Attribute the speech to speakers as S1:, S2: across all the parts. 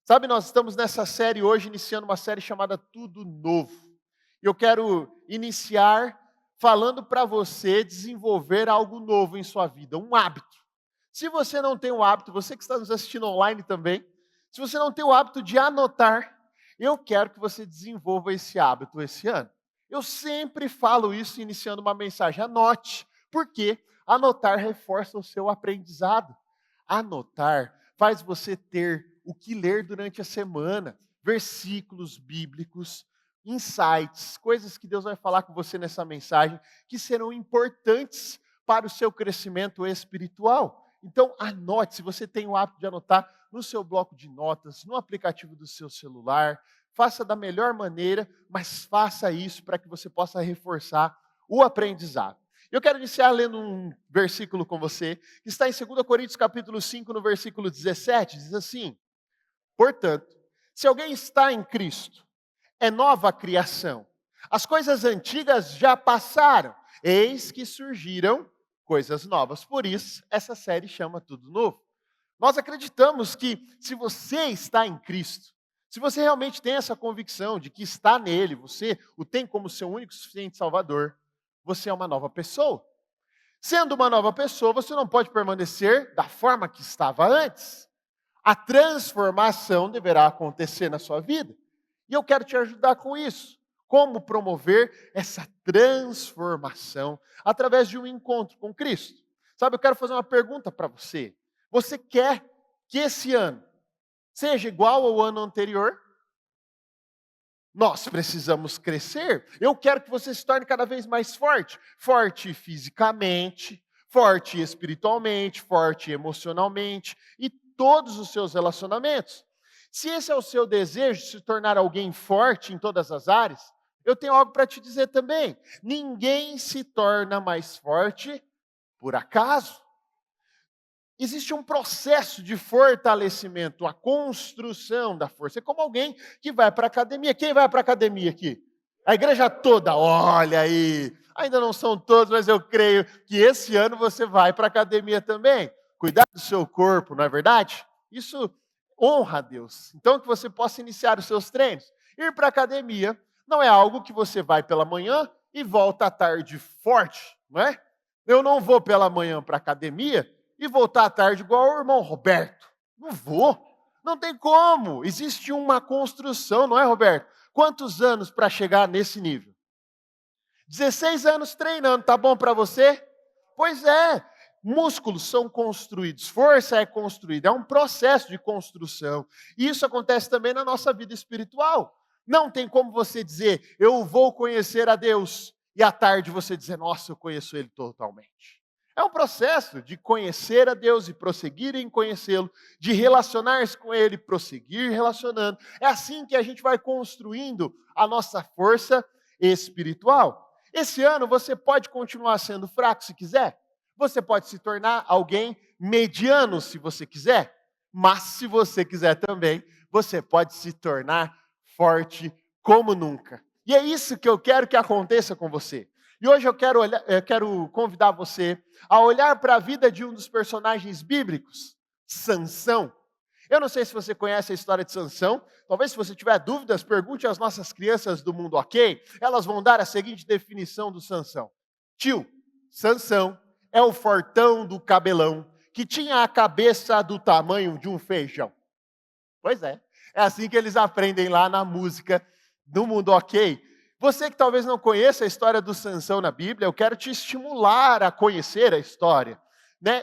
S1: Sabe, nós estamos nessa série hoje, iniciando uma série chamada Tudo Novo. E eu quero iniciar falando para você desenvolver algo novo em sua vida, um hábito. Se você não tem o hábito, você que está nos assistindo online também, se você não tem o hábito de anotar, eu quero que você desenvolva esse hábito esse ano. Eu sempre falo isso iniciando uma mensagem, anote, porque anotar reforça o seu aprendizado. Anotar faz você ter o que ler durante a semana, versículos bíblicos, insights, coisas que Deus vai falar com você nessa mensagem, que serão importantes para o seu crescimento espiritual. Então, anote, se você tem o hábito de anotar no seu bloco de notas, no aplicativo do seu celular, faça da melhor maneira, mas faça isso para que você possa reforçar o aprendizado. Eu quero iniciar lendo um versículo com você, que está em 2 Coríntios capítulo 5, no versículo 17, diz assim: portanto, se alguém está em Cristo, é nova criação. As coisas antigas já passaram, eis que surgiram coisas novas. Por isso, essa série chama Tudo Novo. Nós acreditamos que se você está em Cristo, se você realmente tem essa convicção de que está nele, você o tem como seu único e suficiente Salvador, você é uma nova pessoa. Sendo uma nova pessoa, você não pode permanecer da forma que estava antes. A transformação deverá acontecer na sua vida. E eu quero te ajudar com isso. Como promover essa transformação através de um encontro com Cristo? Sabe, eu quero fazer uma pergunta para você. Você quer que esse ano seja igual ao ano anterior? Nós precisamos crescer. Eu quero que você se torne cada vez mais forte. Forte fisicamente, forte espiritualmente, forte emocionalmente e todos os seus relacionamentos. Se esse é o seu desejo, de se tornar alguém forte em todas as áreas, eu tenho algo para te dizer também. Ninguém se torna mais forte por acaso. Existe um processo de fortalecimento, a construção da força. É como alguém que vai para a academia. Quem vai para a academia aqui? A igreja toda, olha aí. Ainda não são todos, mas eu creio que esse ano você vai para a academia também. Cuidar do seu corpo, não é verdade? Isso honra a Deus. Então, que você possa iniciar os seus treinos. Ir para a academia não é algo que você vai pela manhã e volta à tarde forte, não é? Eu não vou pela manhã para a academia e voltar à tarde igual o irmão Roberto. Não vou. Não tem como. Existe uma construção, não é, Roberto? Quantos anos para chegar nesse nível? 16 anos treinando, tá bom para você? Pois é. Músculos são construídos, força é construída, é um processo de construção. E isso acontece também na nossa vida espiritual. Não tem como você dizer, eu vou conhecer a Deus, e à tarde você dizer, nossa, eu conheço Ele totalmente. É um processo de conhecer a Deus e prosseguir em conhecê-lo, de relacionar-se com Ele, prosseguir relacionando. É assim que a gente vai construindo a nossa força espiritual. Esse ano você pode continuar sendo fraco se quiser. Você pode se tornar alguém mediano se você quiser. Mas se você quiser também, você pode se tornar forte como nunca. E é isso que eu quero que aconteça com você. E hoje eu quero convidar você a olhar para a vida de um dos personagens bíblicos, Sansão. Eu não sei se você conhece a história de Sansão. Talvez se você tiver dúvidas, pergunte às nossas crianças do mundo ok. Elas vão dar a seguinte definição do Sansão. Tio, Sansão é o fortão do cabelão que tinha a cabeça do tamanho de um feijão. Pois é assim que eles aprendem lá na música do mundo ok. Você que talvez não conheça a história do Sansão na Bíblia, eu quero te estimular a conhecer a história.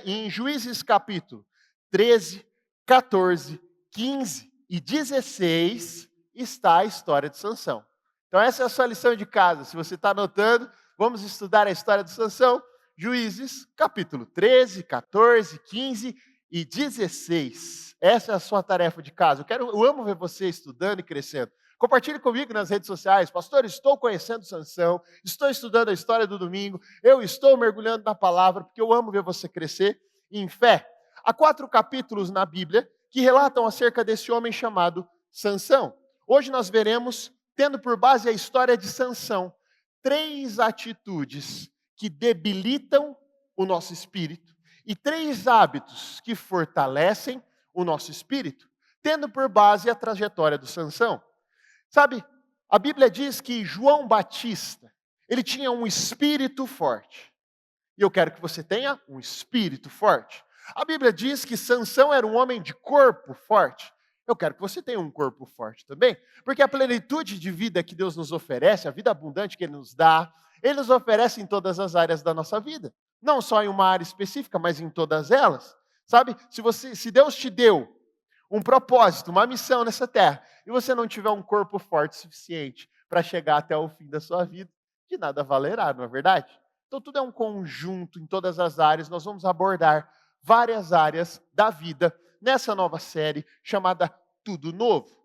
S1: Em Juízes capítulo 13, 14, 15 e 16 está a história de Sansão. Então essa é a sua lição de casa. Se você está anotando, vamos estudar a história de Sansão. Juízes capítulo 13, 14, 15 e 16. Essa é a sua tarefa de casa. Eu amo ver você estudando e crescendo. Compartilhe comigo nas redes sociais. Pastor, estou conhecendo Sansão, estou estudando a história do domingo, eu estou mergulhando na palavra, porque eu amo ver você crescer em fé. Há 4 capítulos na Bíblia que relatam acerca desse homem chamado Sansão. Hoje nós veremos, tendo por base a história de Sansão, 3 atitudes que debilitam o nosso espírito e 3 hábitos que fortalecem o nosso espírito. tendo por base a trajetória do Sansão. Sabe, a Bíblia diz que João Batista, ele tinha um espírito forte. E eu quero que você tenha um espírito forte. A Bíblia diz que Sansão era um homem de corpo forte. Eu quero que você tenha um corpo forte também. Porque a plenitude de vida que Deus nos oferece, a vida abundante que Ele nos dá, Ele nos oferece em todas as áreas da nossa vida. Não só em uma área específica, mas em todas elas. Sabe, se Deus te deu um propósito, uma missão nessa terra, e você não tiver um corpo forte o suficiente para chegar até o fim da sua vida, de nada valerá, não é verdade? Então tudo é um conjunto em todas as áreas. Nós vamos abordar várias áreas da vida nessa nova série chamada Tudo Novo.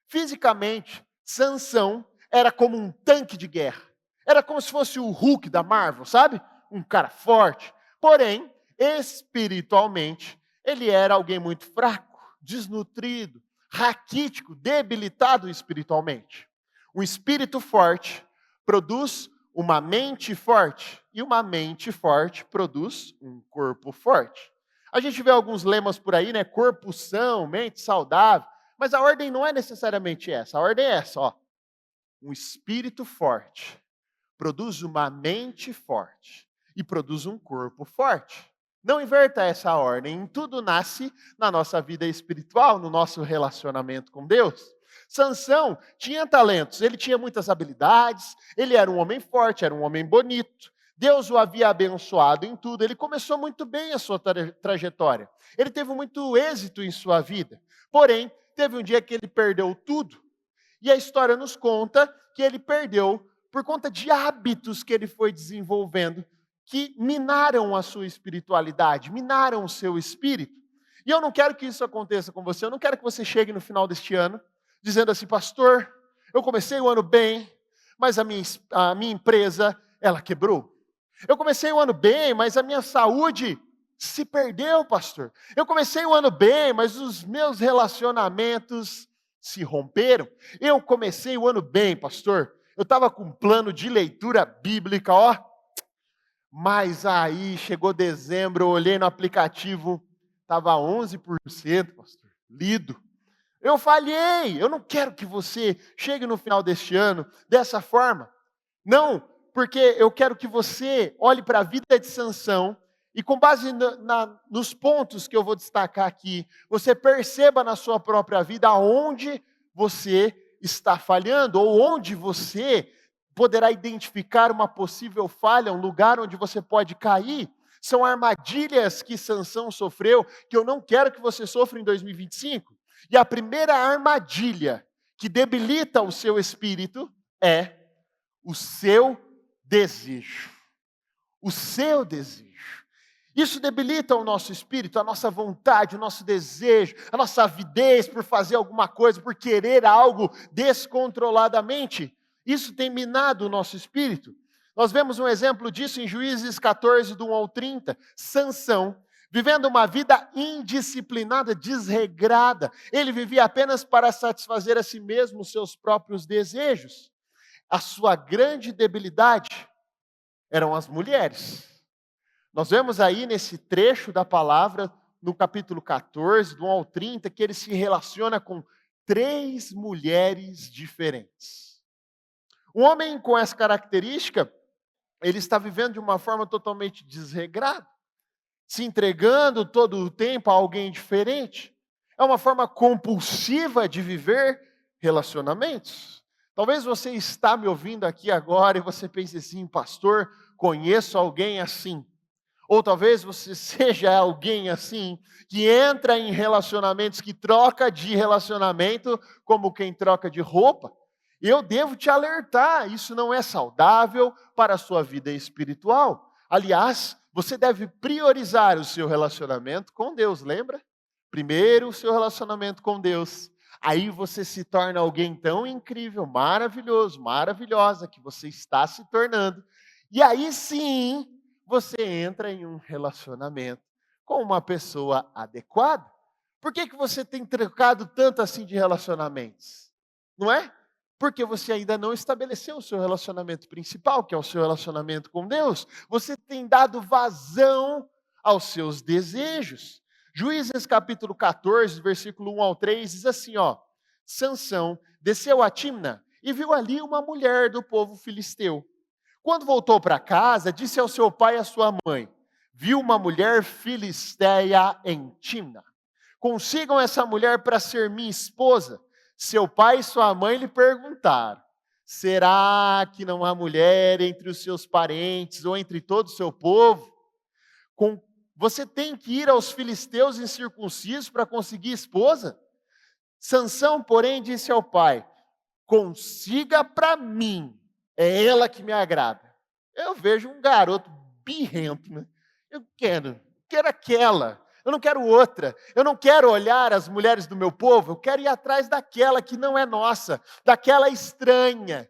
S1: Fisicamente, Sansão era como um tanque de guerra. Era como se fosse o Hulk da Marvel, sabe? Um cara forte. Porém, espiritualmente, ele era alguém muito fraco, desnutrido, raquítico, debilitado espiritualmente. Um espírito forte produz uma mente forte, e uma mente forte produz um corpo forte. A gente vê alguns lemas por aí, né? Corpo são, mente saudável, mas a ordem não é necessariamente essa. A ordem é essa, ó. Um espírito forte produz uma mente forte e produz um corpo forte. Não inverta essa ordem. Tudo nasce na nossa vida espiritual, no nosso relacionamento com Deus. Sansão tinha talentos, ele tinha muitas habilidades, ele era um homem forte, era um homem bonito. Deus o havia abençoado em tudo. Ele começou muito bem a sua trajetória. Ele teve muito êxito em sua vida. Porém, teve um dia que ele perdeu tudo. E a história nos conta que ele perdeu por conta de hábitos que ele foi desenvolvendo, que minaram a sua espiritualidade, minaram o seu espírito. E eu não quero que isso aconteça com você. Eu não quero que você chegue no final deste ano dizendo assim: pastor, eu comecei o ano bem, mas a minha empresa, ela quebrou. Eu comecei o ano bem, mas a minha saúde se perdeu, pastor. Eu comecei o ano bem, mas os meus relacionamentos se romperam. Eu comecei o ano bem, pastor. Eu estava com um plano de leitura bíblica, ó. Mas aí chegou dezembro, eu olhei no aplicativo, estava 11%, pastor, lido. Eu falhei. Eu não quero que você chegue no final deste ano dessa forma. Não, porque eu quero que você olhe para a vida de Sansão e, com base nos pontos que eu vou destacar aqui, você perceba na sua própria vida aonde você está falhando ou onde você poderá identificar uma possível falha, um lugar onde você pode cair. São armadilhas que Sansão sofreu, que eu não quero que você sofra em 2025. E a primeira armadilha que debilita o seu espírito é o seu desejo. O seu desejo. Isso debilita o nosso espírito, a nossa vontade, o nosso desejo, a nossa avidez por fazer alguma coisa, por querer algo descontroladamente. Isso tem minado o nosso espírito. Nós vemos um exemplo disso em Juízes 14, do 1 ao 30. Sansão, vivendo uma vida indisciplinada, desregrada. Ele vivia apenas para satisfazer a si mesmo os seus próprios desejos. A sua grande debilidade eram as mulheres. Nós vemos aí nesse trecho da palavra, no capítulo 14, do 1 ao 30, que ele se relaciona com 3 mulheres diferentes. Um homem com essa característica, ele está vivendo de uma forma totalmente desregrada, se entregando todo o tempo a alguém diferente. É uma forma compulsiva de viver relacionamentos. Talvez você está me ouvindo aqui agora e você pense assim: pastor, conheço alguém assim. Ou talvez você seja alguém assim, que entra em relacionamentos, que troca de relacionamento como quem troca de roupa. Eu devo te alertar, isso não é saudável para a sua vida espiritual. Aliás, você deve priorizar o seu relacionamento com Deus, lembra? Primeiro o seu relacionamento com Deus. Aí você se torna alguém tão incrível, maravilhoso, maravilhosa, que você está se tornando. E aí sim, você entra em um relacionamento com uma pessoa adequada. Por que você tem trocado tanto assim de relacionamentos? Não é? Porque você ainda não estabeleceu o seu relacionamento principal, que é o seu relacionamento com Deus. Você tem dado vazão aos seus desejos. Juízes capítulo 14, versículo 1 ao 3, diz assim, ó: Sansão desceu a Timna e viu ali uma mulher do povo filisteu. Quando voltou para casa, disse ao seu pai e à sua mãe: viu uma mulher filisteia em Timna. Consigam essa mulher para ser minha esposa. Seu pai e sua mãe lhe perguntaram: será que não há mulher entre os seus parentes ou entre todo o seu povo? Você tem que ir aos filisteus incircuncisos para conseguir esposa? Sansão, porém, disse ao pai: consiga para mim, é ela que me agrada. Eu vejo um garoto birrento, né? Eu quero aquela. Eu não quero outra. Eu não quero olhar as mulheres do meu povo. Eu quero ir atrás daquela que não é nossa, daquela estranha.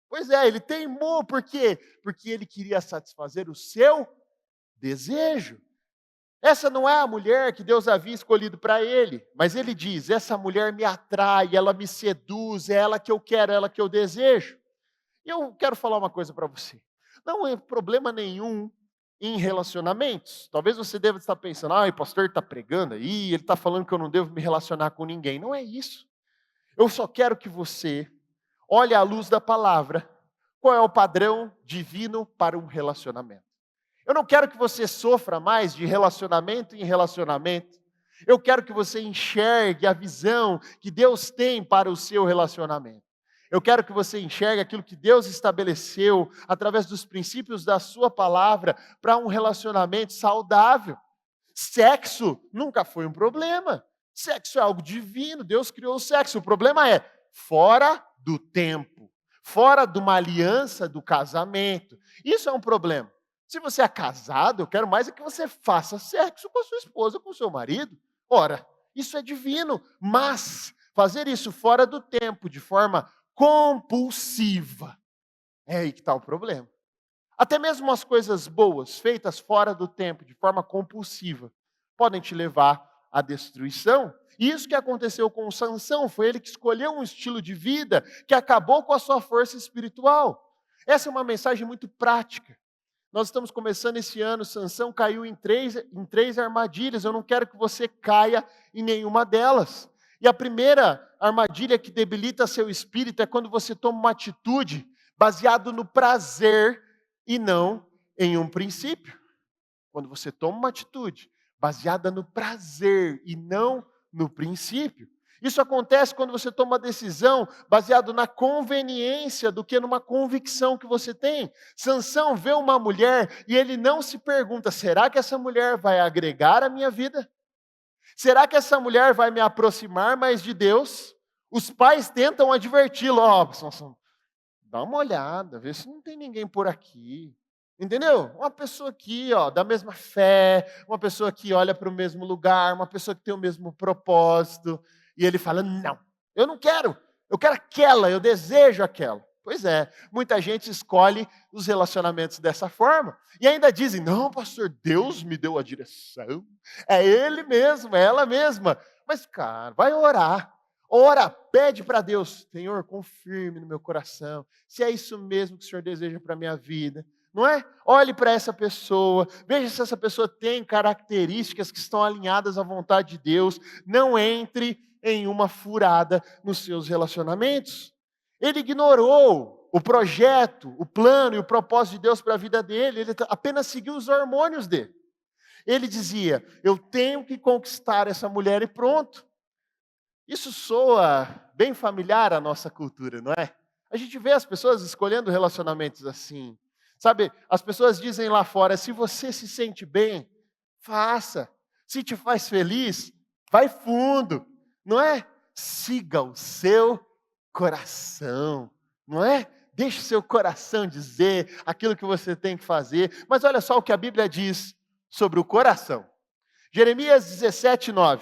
S1: Pois é, ele teimou, por quê? Porque ele queria satisfazer o seu desejo. Essa não é a mulher que Deus havia escolhido para ele, mas ele diz: essa mulher me atrai, ela me seduz, é ela que eu quero, é ela que eu desejo. E eu quero falar uma coisa para você. Não é problema nenhum em relacionamentos. Talvez você deva estar pensando: o pastor está pregando aí, ele está falando que eu não devo me relacionar com ninguém. Não é isso. Eu só quero que você olhe à luz da palavra qual é o padrão divino para um relacionamento. Eu não quero que você sofra mais de relacionamento em relacionamento. Eu quero que você enxergue a visão que Deus tem para o seu relacionamento. Eu quero que você enxergue aquilo que Deus estabeleceu através dos princípios da sua palavra para um relacionamento saudável. Sexo nunca foi um problema. Sexo é algo divino, Deus criou o sexo. O problema é fora do tempo, fora de uma aliança do casamento. Isso é um problema. Se você é casado, eu quero mais é que você faça sexo com a sua esposa, com o seu marido. Ora, isso é divino, mas fazer isso fora do tempo, de forma compulsiva, é aí que está o problema. Até mesmo as coisas boas, feitas fora do tempo, de forma compulsiva, podem te levar à destruição. E isso que aconteceu com Sansão, foi ele que escolheu um estilo de vida que acabou com a sua força espiritual. Essa é uma mensagem muito prática. Nós estamos começando esse ano, Sansão caiu em três armadilhas, eu não quero que você caia em nenhuma delas. E a primeira armadilha que debilita seu espírito é quando você toma uma atitude baseado no prazer e não em um princípio. Quando você toma uma atitude baseada no prazer e não no princípio. Isso acontece quando você toma uma decisão baseado na conveniência do que numa convicção que você tem. Sansão vê uma mulher e ele não se pergunta: será que essa mulher vai agregar à minha vida? Será que essa mulher vai me aproximar mais de Deus? Os pais tentam adverti-lo: Sansão, dá uma olhada, vê se não tem ninguém por aqui. Entendeu? Uma pessoa aqui, da mesma fé, uma pessoa que olha para o mesmo lugar, uma pessoa que tem o mesmo propósito. E ele fala: não, eu não quero, eu quero aquela, eu desejo aquela. Pois é, muita gente escolhe os relacionamentos dessa forma. E ainda dizem: não, pastor, Deus me deu a direção. É Ele mesmo, é ela mesma. Mas, cara, vai orar. Ora, pede para Deus: Senhor, confirme no meu coração se é isso mesmo que o Senhor deseja para a minha vida. Não é? Olhe para essa pessoa, veja se essa pessoa tem características que estão alinhadas à vontade de Deus. Não entre em uma furada nos seus relacionamentos. Ele ignorou o projeto, o plano e o propósito de Deus para a vida dele, ele apenas seguiu os hormônios dele. Ele dizia: eu tenho que conquistar essa mulher e pronto. Isso soa bem familiar à nossa cultura, não é? A gente vê as pessoas escolhendo relacionamentos assim. Sabe, as pessoas dizem lá fora: se você se sente bem, faça. Se te faz feliz, vai fundo, não é? Siga o seu coração, não é? Deixe o seu coração dizer aquilo que você tem que fazer. Mas olha só o que a Bíblia diz sobre o coração. Jeremias 17:9.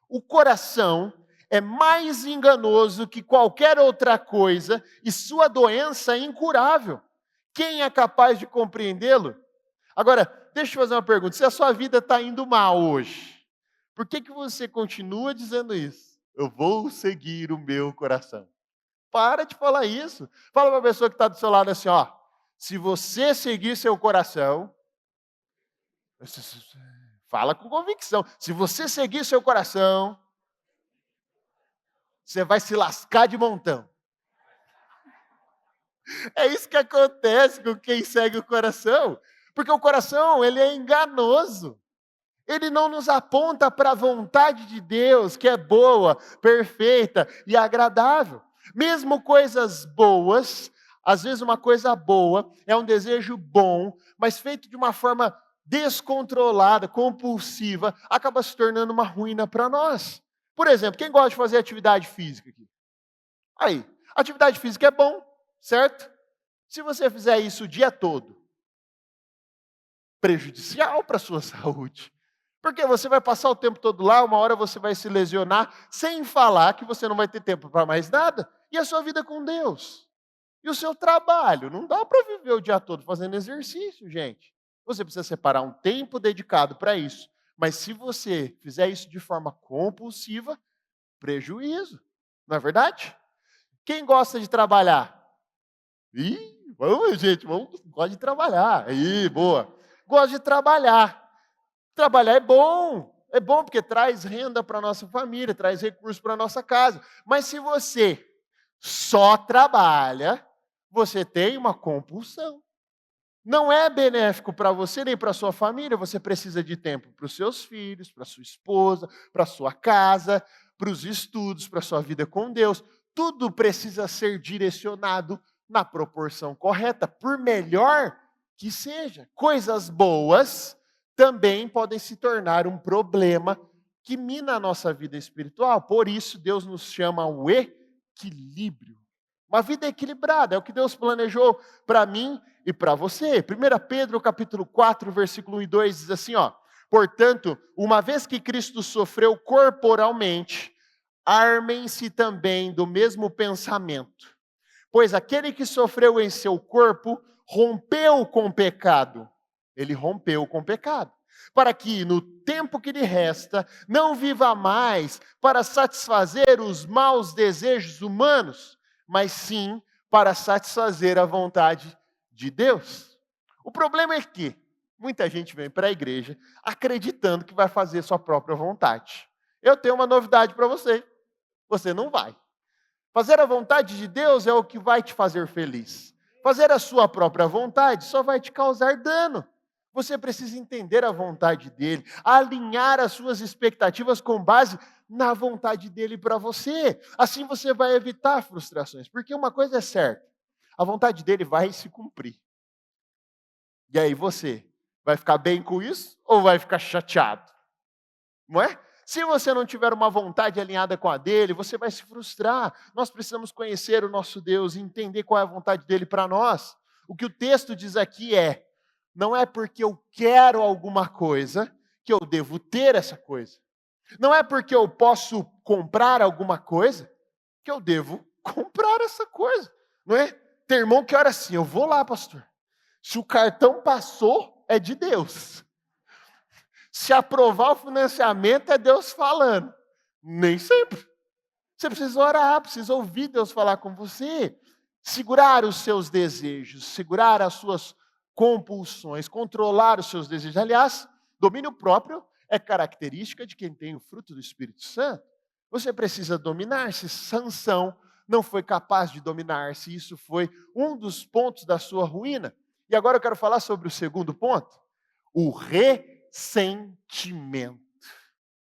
S1: O coração é mais enganoso que qualquer outra coisa e sua doença é incurável. Quem é capaz de compreendê-lo? Agora, deixa eu fazer uma pergunta. Se a sua vida está indo mal hoje, por que você continua dizendo isso? Eu vou seguir o meu coração. Para de falar isso. Fala para a pessoa que está do seu lado assim, se você seguir seu coração, Fala com convicção. Se você seguir seu coração, você vai se lascar de montão. É isso que acontece com quem segue o coração. Porque o coração, ele é enganoso. Ele não nos aponta para a vontade de Deus, que é boa, perfeita e agradável. Mesmo coisas boas, às vezes uma coisa boa é um desejo bom, mas feito de uma forma descontrolada, compulsiva, acaba se tornando uma ruína para nós. Por exemplo, quem gosta de fazer atividade física aqui? Aí, atividade física é bom, certo? Se você fizer isso o dia todo, prejudicial para a sua saúde. Porque você vai passar o tempo todo lá, uma hora você vai se lesionar, sem falar que você não vai ter tempo para mais nada, e a sua vida com Deus. E o seu trabalho, não dá para viver o dia todo fazendo exercício, gente. Você precisa separar um tempo dedicado para isso. Mas se você fizer isso de forma compulsiva, prejuízo. Não é verdade? Quem gosta de trabalhar? Ih, vamos, gente, vamos, gosta de trabalhar. Ih, boa. Gosta de trabalhar. Trabalhar é bom porque traz renda para a nossa família, traz recursos para a nossa casa. Mas se você só trabalha, você tem uma compulsão. Não é benéfico para você nem para a sua família, você precisa de tempo para os seus filhos, para a sua esposa, para a sua casa, para os estudos, para a sua vida com Deus. Tudo precisa ser direcionado na proporção correta, por melhor que seja. Coisas boas também podem se tornar um problema que mina a nossa vida espiritual. Por isso, Deus nos chama ao equilíbrio. Uma vida equilibrada, é o que Deus planejou para mim e para você. 1 Pedro capítulo 4, versículo 1 e 2 diz assim, ó: portanto, uma vez que Cristo sofreu corporalmente, armem-se também do mesmo pensamento. Pois aquele que sofreu em seu corpo rompeu com o pecado. Ele rompeu com o pecado. Para que, no tempo que lhe resta, não viva mais para satisfazer os maus desejos humanos, mas sim para satisfazer a vontade de Deus. O problema é que muita gente vem para a igreja acreditando que vai fazer sua própria vontade. Eu tenho uma novidade para você. Você não vai. Fazer a vontade de Deus é o que vai te fazer feliz. Fazer a sua própria vontade só vai te causar dano. Você precisa entender a vontade dele, alinhar as suas expectativas com base na vontade dele para você. Assim você vai evitar frustrações, porque uma coisa é certa, a vontade dele vai se cumprir. E aí você vai ficar bem com isso ou vai ficar chateado? Não é? Se você não tiver uma vontade alinhada com a dele, você vai se frustrar. Nós precisamos conhecer o nosso Deus e entender qual é a vontade dele para nós. O que o texto diz aqui é: não é porque eu quero alguma coisa que eu devo ter essa coisa. Não é porque eu posso comprar alguma coisa que eu devo comprar essa coisa. Não é? Tem irmão que ora assim: eu vou lá, pastor. Se o cartão passou, é de Deus. Se aprovar o financiamento, é Deus falando. Nem sempre. Você precisa orar, precisa ouvir Deus falar com você. Segurar os seus desejos, segurar as suas compulsões, controlar os seus desejos. Aliás, domínio próprio é característica de quem tem o fruto do Espírito Santo. Você precisa dominar-se. Sansão não foi capaz de dominar-se. Isso foi um dos pontos da sua ruína. E agora eu quero falar sobre o segundo ponto. O ressentimento.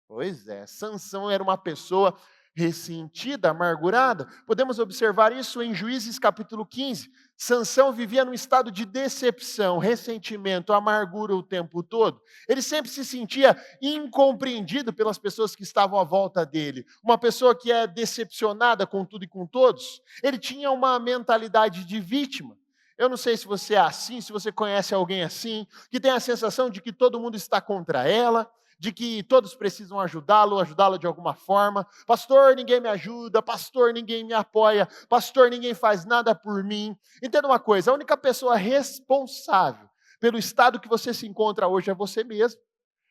S1: Pois é, Sansão era uma pessoa ressentida, amargurada. Podemos observar isso em Juízes capítulo 15. Sansão vivia num estado de decepção, ressentimento, amargura o tempo todo. Ele sempre se sentia incompreendido pelas pessoas que estavam à volta dele. Uma pessoa que é decepcionada com tudo e com todos. Ele tinha uma mentalidade de vítima. Eu não sei se você é assim, se você conhece alguém assim, que tem a sensação de que todo mundo está contra ela, de que todos precisam ajudá-la de alguma forma. Pastor, ninguém me ajuda. Pastor, ninguém me apoia. Pastor, ninguém faz nada por mim. Entenda uma coisa, a única pessoa responsável pelo estado que você se encontra hoje é você mesmo.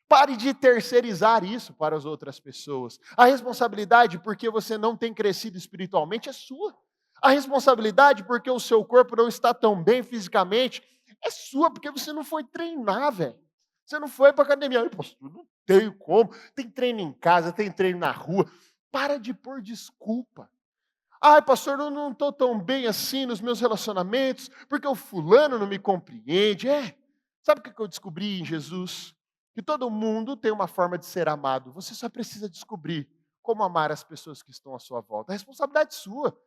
S1: Pare de terceirizar isso para as outras pessoas. A responsabilidade porque você não tem crescido espiritualmente é sua. A responsabilidade porque o seu corpo não está tão bem fisicamente é sua, porque você não foi treinar, velho. Você não foi para academia. Pastor, não tenho como. Tem treino em casa, tem treino na rua. Para de pôr desculpa. Ai, pastor, eu não estou tão bem assim nos meus relacionamentos, porque o fulano não me compreende. Sabe o que eu descobri em Jesus? Que todo mundo tem uma forma de ser amado. Você só precisa descobrir como amar as pessoas que estão à sua volta. A responsabilidade é sua.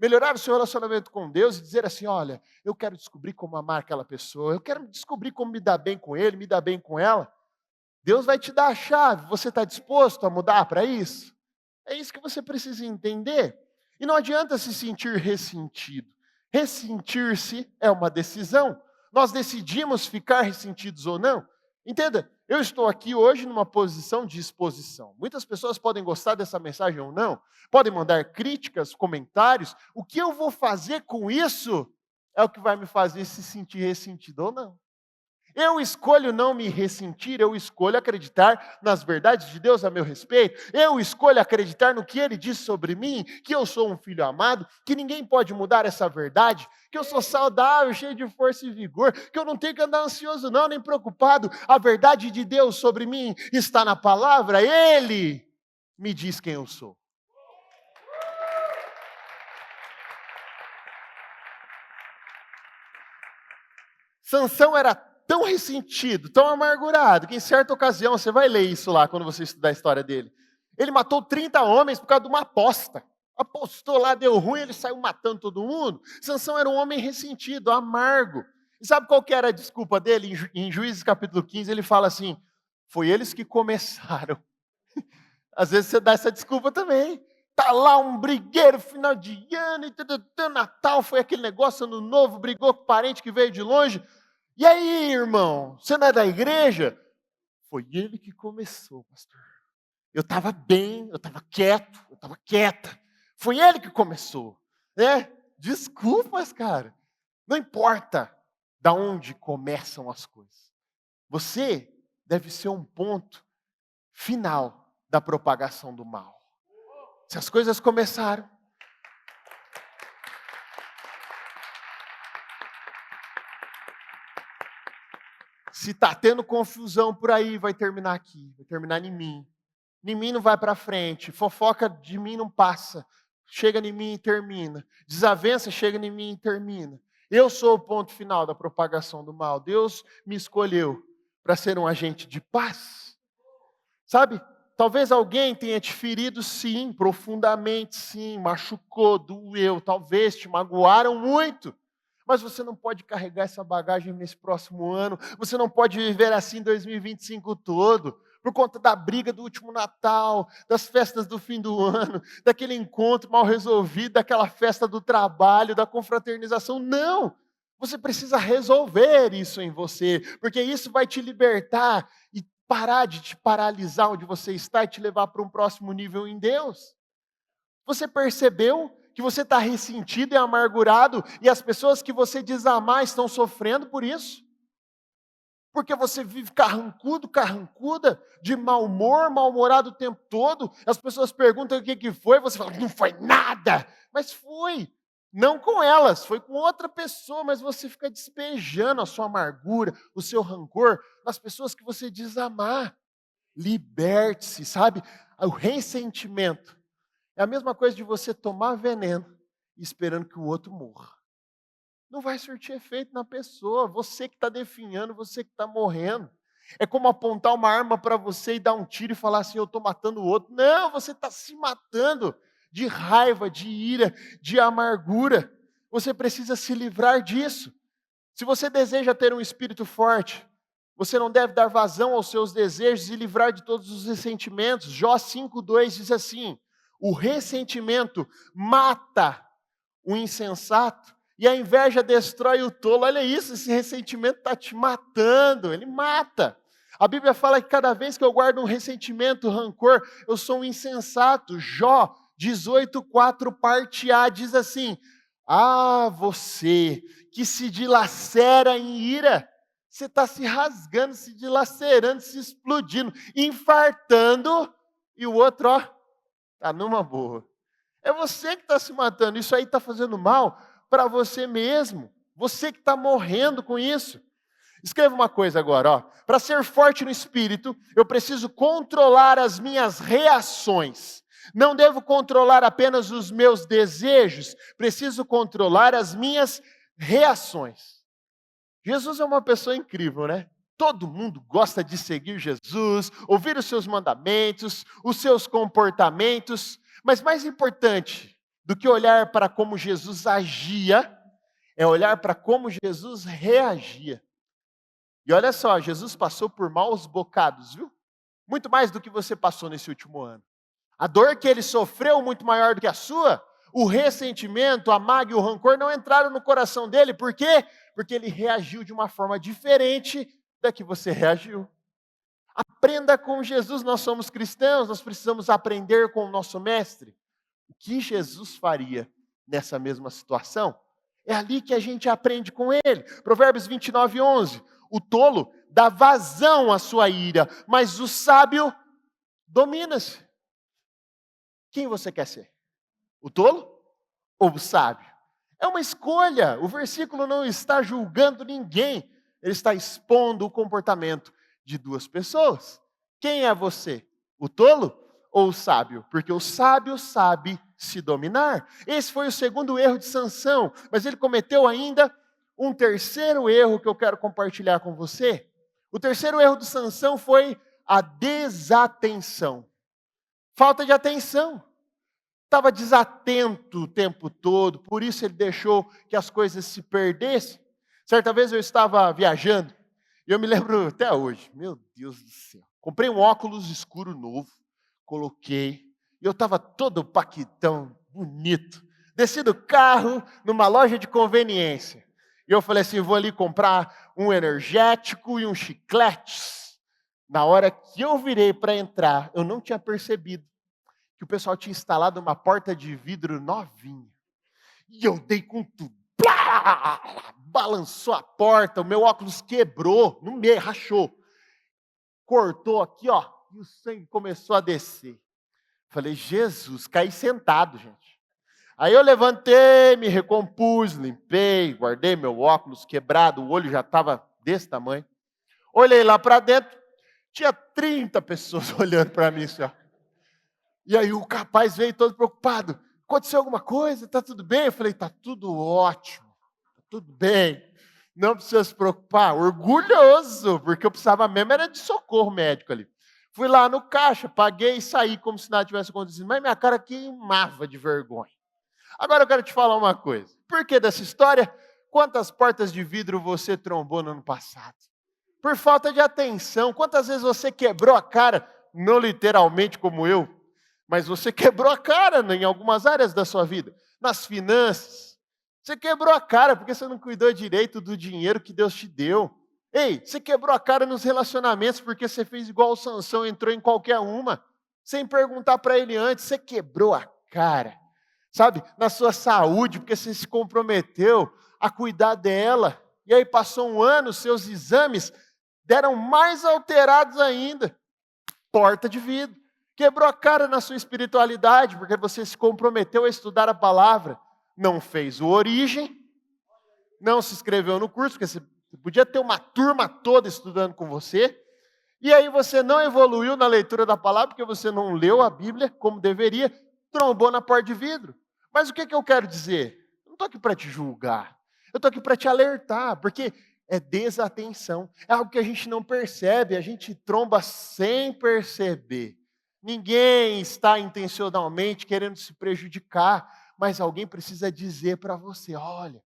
S1: Melhorar o seu relacionamento com Deus e dizer assim, olha, eu quero descobrir como amar aquela pessoa, eu quero descobrir como me dar bem com ele, me dar bem com ela. Deus vai te dar a chave. Você está disposto a mudar para isso? É isso que você precisa entender. E não adianta se sentir ressentido. Ressentir-se é uma decisão. Nós decidimos ficar ressentidos ou não. Entenda, eu estou aqui hoje numa posição de exposição. Muitas pessoas podem gostar dessa mensagem ou não, podem mandar críticas, comentários. O que eu vou fazer com isso é o que vai me fazer se sentir ressentido ou não. Eu escolho não me ressentir, eu escolho acreditar nas verdades de Deus a meu respeito, eu escolho acreditar no que Ele diz sobre mim, que eu sou um filho amado, que ninguém pode mudar essa verdade, que eu sou saudável, cheio de força e vigor, que eu não tenho que andar ansioso não, nem preocupado. A verdade de Deus sobre mim está na palavra, Ele me diz quem eu sou. Sansão era tão ressentido, tão amargurado, que em certa ocasião, você vai ler isso lá, quando você estudar a história dele. Ele matou 30 homens por causa de uma aposta. Apostou lá, deu ruim, ele saiu matando todo mundo. Sansão era um homem ressentido, amargo. E sabe qual que era a desculpa dele? Em Juízes capítulo 15, ele fala assim, foi eles que começaram. Às vezes você dá essa desculpa também. Tá lá um brigueiro, final de ano, e Natal, foi aquele negócio, ano novo, brigou com o parente que veio de longe. E aí, irmão, você não é da igreja? Foi ele que começou, pastor. Eu estava bem, eu estava quieto, eu estava quieta. Foi ele que começou, né? Desculpas, cara. Não importa da onde começam as coisas. Você deve ser um ponto final da propagação do mal. Se as coisas começaram, se está tendo confusão por aí, vai terminar aqui, vai terminar em mim. Em mim não vai para frente, fofoca de mim não passa, chega em mim e termina. Desavença chega em mim e termina. Eu sou o ponto final da propagação do mal. Deus me escolheu para ser um agente de paz. Sabe? Talvez alguém tenha te ferido sim, profundamente sim, machucou, doeu, talvez te magoaram muito. Mas você não pode carregar essa bagagem nesse próximo ano. Você não pode viver assim 2025 todo. Por conta da briga do último Natal, das festas do fim do ano, daquele encontro mal resolvido, daquela festa do trabalho, da confraternização. Não! Você precisa resolver isso em você, porque isso vai te libertar e parar de te paralisar onde você está e te levar para um próximo nível em Deus. Você percebeu que você está ressentido e amargurado e as pessoas que você diz amar estão sofrendo por isso? Porque você vive carrancudo, carrancuda, de mau humor, mal-humorado o tempo todo. As pessoas perguntam o que foi, você fala, não foi nada. Mas foi. Não com elas, foi com outra pessoa, mas você fica despejando a sua amargura, o seu rancor nas pessoas que você diz amar. Liberte-se, sabe? O ressentimento é a mesma coisa de você tomar veneno esperando que o outro morra. Não vai surtir efeito na pessoa, você que está definhando, você que está morrendo. É como apontar uma arma para você e dar um tiro e falar assim, eu estou matando o outro. Não, você está se matando de raiva, de ira, de amargura. Você precisa se livrar disso. Se você deseja ter um espírito forte, você não deve dar vazão aos seus desejos e livrar de todos os ressentimentos. Jó 5,2 diz assim, o ressentimento mata o insensato e a inveja destrói o tolo. Olha isso, esse ressentimento está te matando, ele mata. A Bíblia fala que cada vez que eu guardo um ressentimento, rancor, eu sou um insensato. Jó 18,4 parte A diz assim, você que se dilacera em ira, você está se rasgando, se dilacerando, se explodindo, infartando, e o outro, está numa boa. É você que está se matando, isso aí está fazendo mal para você mesmo. Você que está morrendo com isso. Escreva uma coisa agora, ó. Para ser forte no espírito, eu preciso controlar as minhas reações. Não devo controlar apenas os meus desejos, preciso controlar as minhas reações. Jesus é uma pessoa incrível, né? Todo mundo gosta de seguir Jesus, ouvir os seus mandamentos, os seus comportamentos, mas mais importante do que olhar para como Jesus agia, é olhar para como Jesus reagia. E olha só, Jesus passou por maus bocados, viu? Muito mais do que você passou nesse último ano. A dor que ele sofreu, muito maior do que a sua, o ressentimento, a mágoa e o rancor não entraram no coração dele. Por quê? Porque ele reagiu de uma forma diferente da que você reagiu. Aprenda com Jesus, nós somos cristãos, nós precisamos aprender com o nosso mestre. O que Jesus faria nessa mesma situação? É ali que a gente aprende com ele. Provérbios 29, 11. O tolo dá vazão à sua ira, mas o sábio domina-se. Quem você quer ser? O tolo ou o sábio? É uma escolha. O versículo não está julgando ninguém. Ele está expondo o comportamento de duas pessoas. Quem é você? O tolo ou o sábio? Porque o sábio sabe se dominar. Esse foi o segundo erro de Sansão. Mas ele cometeu ainda um terceiro erro que eu quero compartilhar com você. O terceiro erro de Sansão foi a desatenção. Falta de atenção. Estava desatento o tempo todo, por isso ele deixou que as coisas se perdessem. Certa vez eu estava viajando, e eu me lembro até hoje, meu Deus do céu. Comprei um óculos escuro novo, coloquei, e eu estava todo paquitão, bonito. Desci do carro, numa loja de conveniência. E eu falei assim, vou ali comprar um energético e um chicletes. Na hora que eu virei para entrar, eu não tinha percebido que o pessoal tinha instalado uma porta de vidro novinha. E eu dei com tudo. Plá! Balançou a porta, o meu óculos quebrou, no meio, rachou. Cortou aqui, ó, e o sangue começou a descer. Falei, Jesus, caí sentado, gente. Aí eu levantei, me recompus, limpei, guardei meu óculos quebrado, o olho já estava desse tamanho. Olhei lá para dentro, tinha 30 pessoas olhando para mim, assim, ó. E aí o rapaz veio todo preocupado. Aconteceu alguma coisa? Está tudo bem? Eu falei, está tudo ótimo. Está tudo bem. Não precisa se preocupar. Orgulhoso, porque eu precisava mesmo era de socorro médico ali. Fui lá no caixa, paguei e saí como se nada tivesse acontecido. Mas minha cara queimava de vergonha. Agora eu quero te falar uma coisa. Por que dessa história? Quantas portas de vidro você trombou no ano passado? Por falta de atenção. Quantas vezes você quebrou a cara? Não literalmente como eu, mas você quebrou a cara em algumas áreas da sua vida. Nas finanças. Você quebrou a cara porque você não cuidou direito do dinheiro que Deus te deu. Ei, você quebrou a cara nos relacionamentos porque você fez igual o Sansão, entrou em qualquer uma, sem perguntar para ele antes. Você quebrou a cara, sabe? Na sua saúde, porque você se comprometeu a cuidar dela. E aí passou um ano, seus exames deram mais alterados ainda. Porta de vidro. Quebrou a cara na sua espiritualidade, porque você se comprometeu a estudar a palavra. Não fez o origem, não se inscreveu no curso, porque você podia ter uma turma toda estudando com você. E aí você não evoluiu na leitura da palavra, porque você não leu a Bíblia como deveria, trombou na porta de vidro. Mas o que eu quero dizer? Eu não estou aqui para te julgar, eu estou aqui para te alertar, porque é desatenção, é algo que a gente não percebe, a gente tromba sem perceber. Ninguém está intencionalmente querendo se prejudicar, mas alguém precisa dizer para você, olha,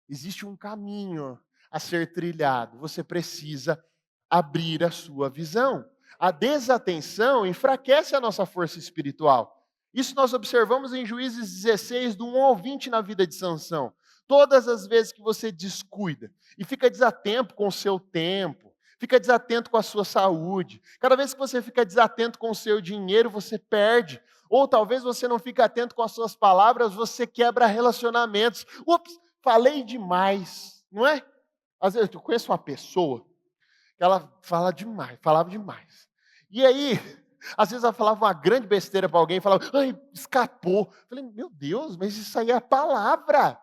S1: existe um caminho a ser trilhado, você precisa abrir a sua visão. A desatenção enfraquece a nossa força espiritual. Isso nós observamos em Juízes 16, do 1 ao 20 na vida de Sansão. Todas as vezes que você descuida e fica desatento com o seu tempo, fica desatento com a sua saúde. Cada vez que você fica desatento com o seu dinheiro, você perde. Ou talvez você não fique atento com as suas palavras, você quebra relacionamentos. Ups, falei demais, não é? Às vezes eu conheço uma pessoa que ela falava demais. E aí, às vezes ela falava uma grande besteira para alguém, falava, ai, escapou. Eu falei, meu Deus, mas isso aí é a palavra.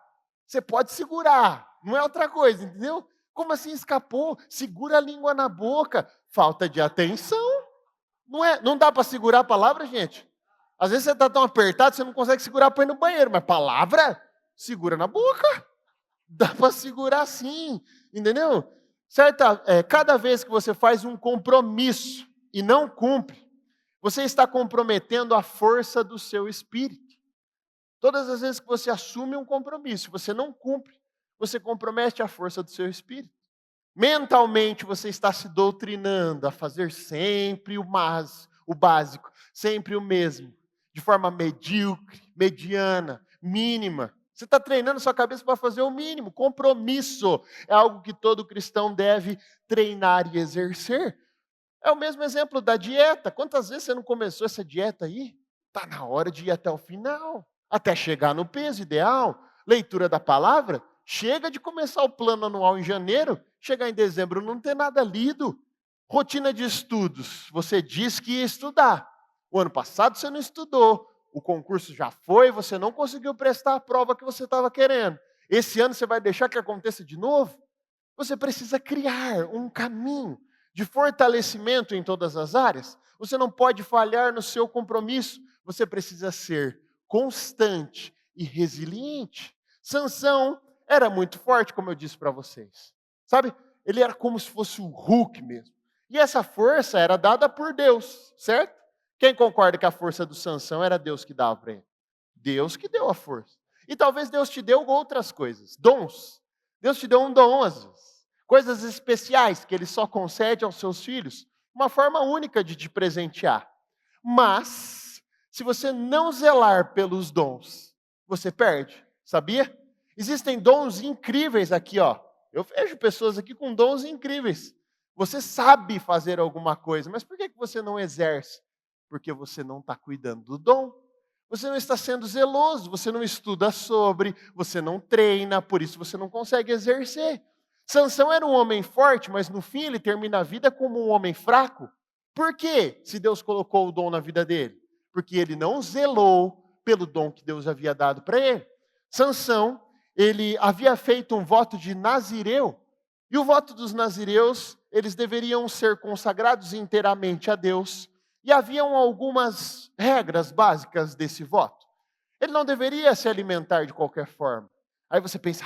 S1: Você pode segurar, não é outra coisa, entendeu? Como assim escapou? Segura a língua na boca. Falta de atenção. Não é? Não dá para segurar a palavra, gente? Às vezes você está tão apertado, você não consegue segurar para ir no banheiro, mas palavra, segura na boca. Dá para segurar sim, entendeu? Cada vez que você faz um compromisso e não cumpre, você está comprometendo a força do seu espírito. Todas as vezes que você assume um compromisso, você não cumpre, você compromete a força do seu espírito. Mentalmente você está se doutrinando a fazer sempre o básico, sempre o mesmo, de forma medíocre, mediana, mínima. Você está treinando sua cabeça para fazer o mínimo. Compromisso é algo que todo cristão deve treinar e exercer. É o mesmo exemplo da dieta. Quantas vezes você não começou essa dieta aí? Está na hora de ir até o final, até chegar no peso ideal. Leitura da palavra. Chega de começar o plano anual em janeiro, chegar em dezembro não ter nada lido. Rotina de estudos. Você diz que ia estudar. O ano passado você não estudou. O concurso já foi, você não conseguiu prestar a prova que você estava querendo. Esse ano você vai deixar que aconteça de novo? Você precisa criar um caminho de fortalecimento em todas as áreas. Você não pode falhar no seu compromisso. Você precisa ser constante e resiliente. Sansão era muito forte, como eu disse para vocês. Sabe? Ele era como se fosse o Hulk mesmo. E essa força era dada por Deus, certo? Quem concorda que a força do Sansão era Deus que dava para ele? Deus que deu a força. E talvez Deus te deu outras coisas, dons. Deus te deu um dom, às vezes. Coisas especiais que Ele só concede aos seus filhos. Uma forma única de te presentear. Mas, se você não zelar pelos dons, você perde. Sabia? Existem dons incríveis aqui, ó. Eu vejo pessoas aqui com dons incríveis. Você sabe fazer alguma coisa, mas por que você não exerce? Porque você não está cuidando do dom. Você não está sendo zeloso, você não estuda sobre, você não treina, por isso você não consegue exercer. Sansão era um homem forte, mas no fim ele termina a vida como um homem fraco. Por quê? Se Deus colocou o dom na vida dele? Porque ele não zelou pelo dom que Deus havia dado para ele. Sansão, ele havia feito um voto de nazireu, e o voto dos nazireus, eles deveriam ser consagrados inteiramente a Deus. E haviam algumas regras básicas desse voto. Ele não deveria se alimentar de qualquer forma. Aí você pensa,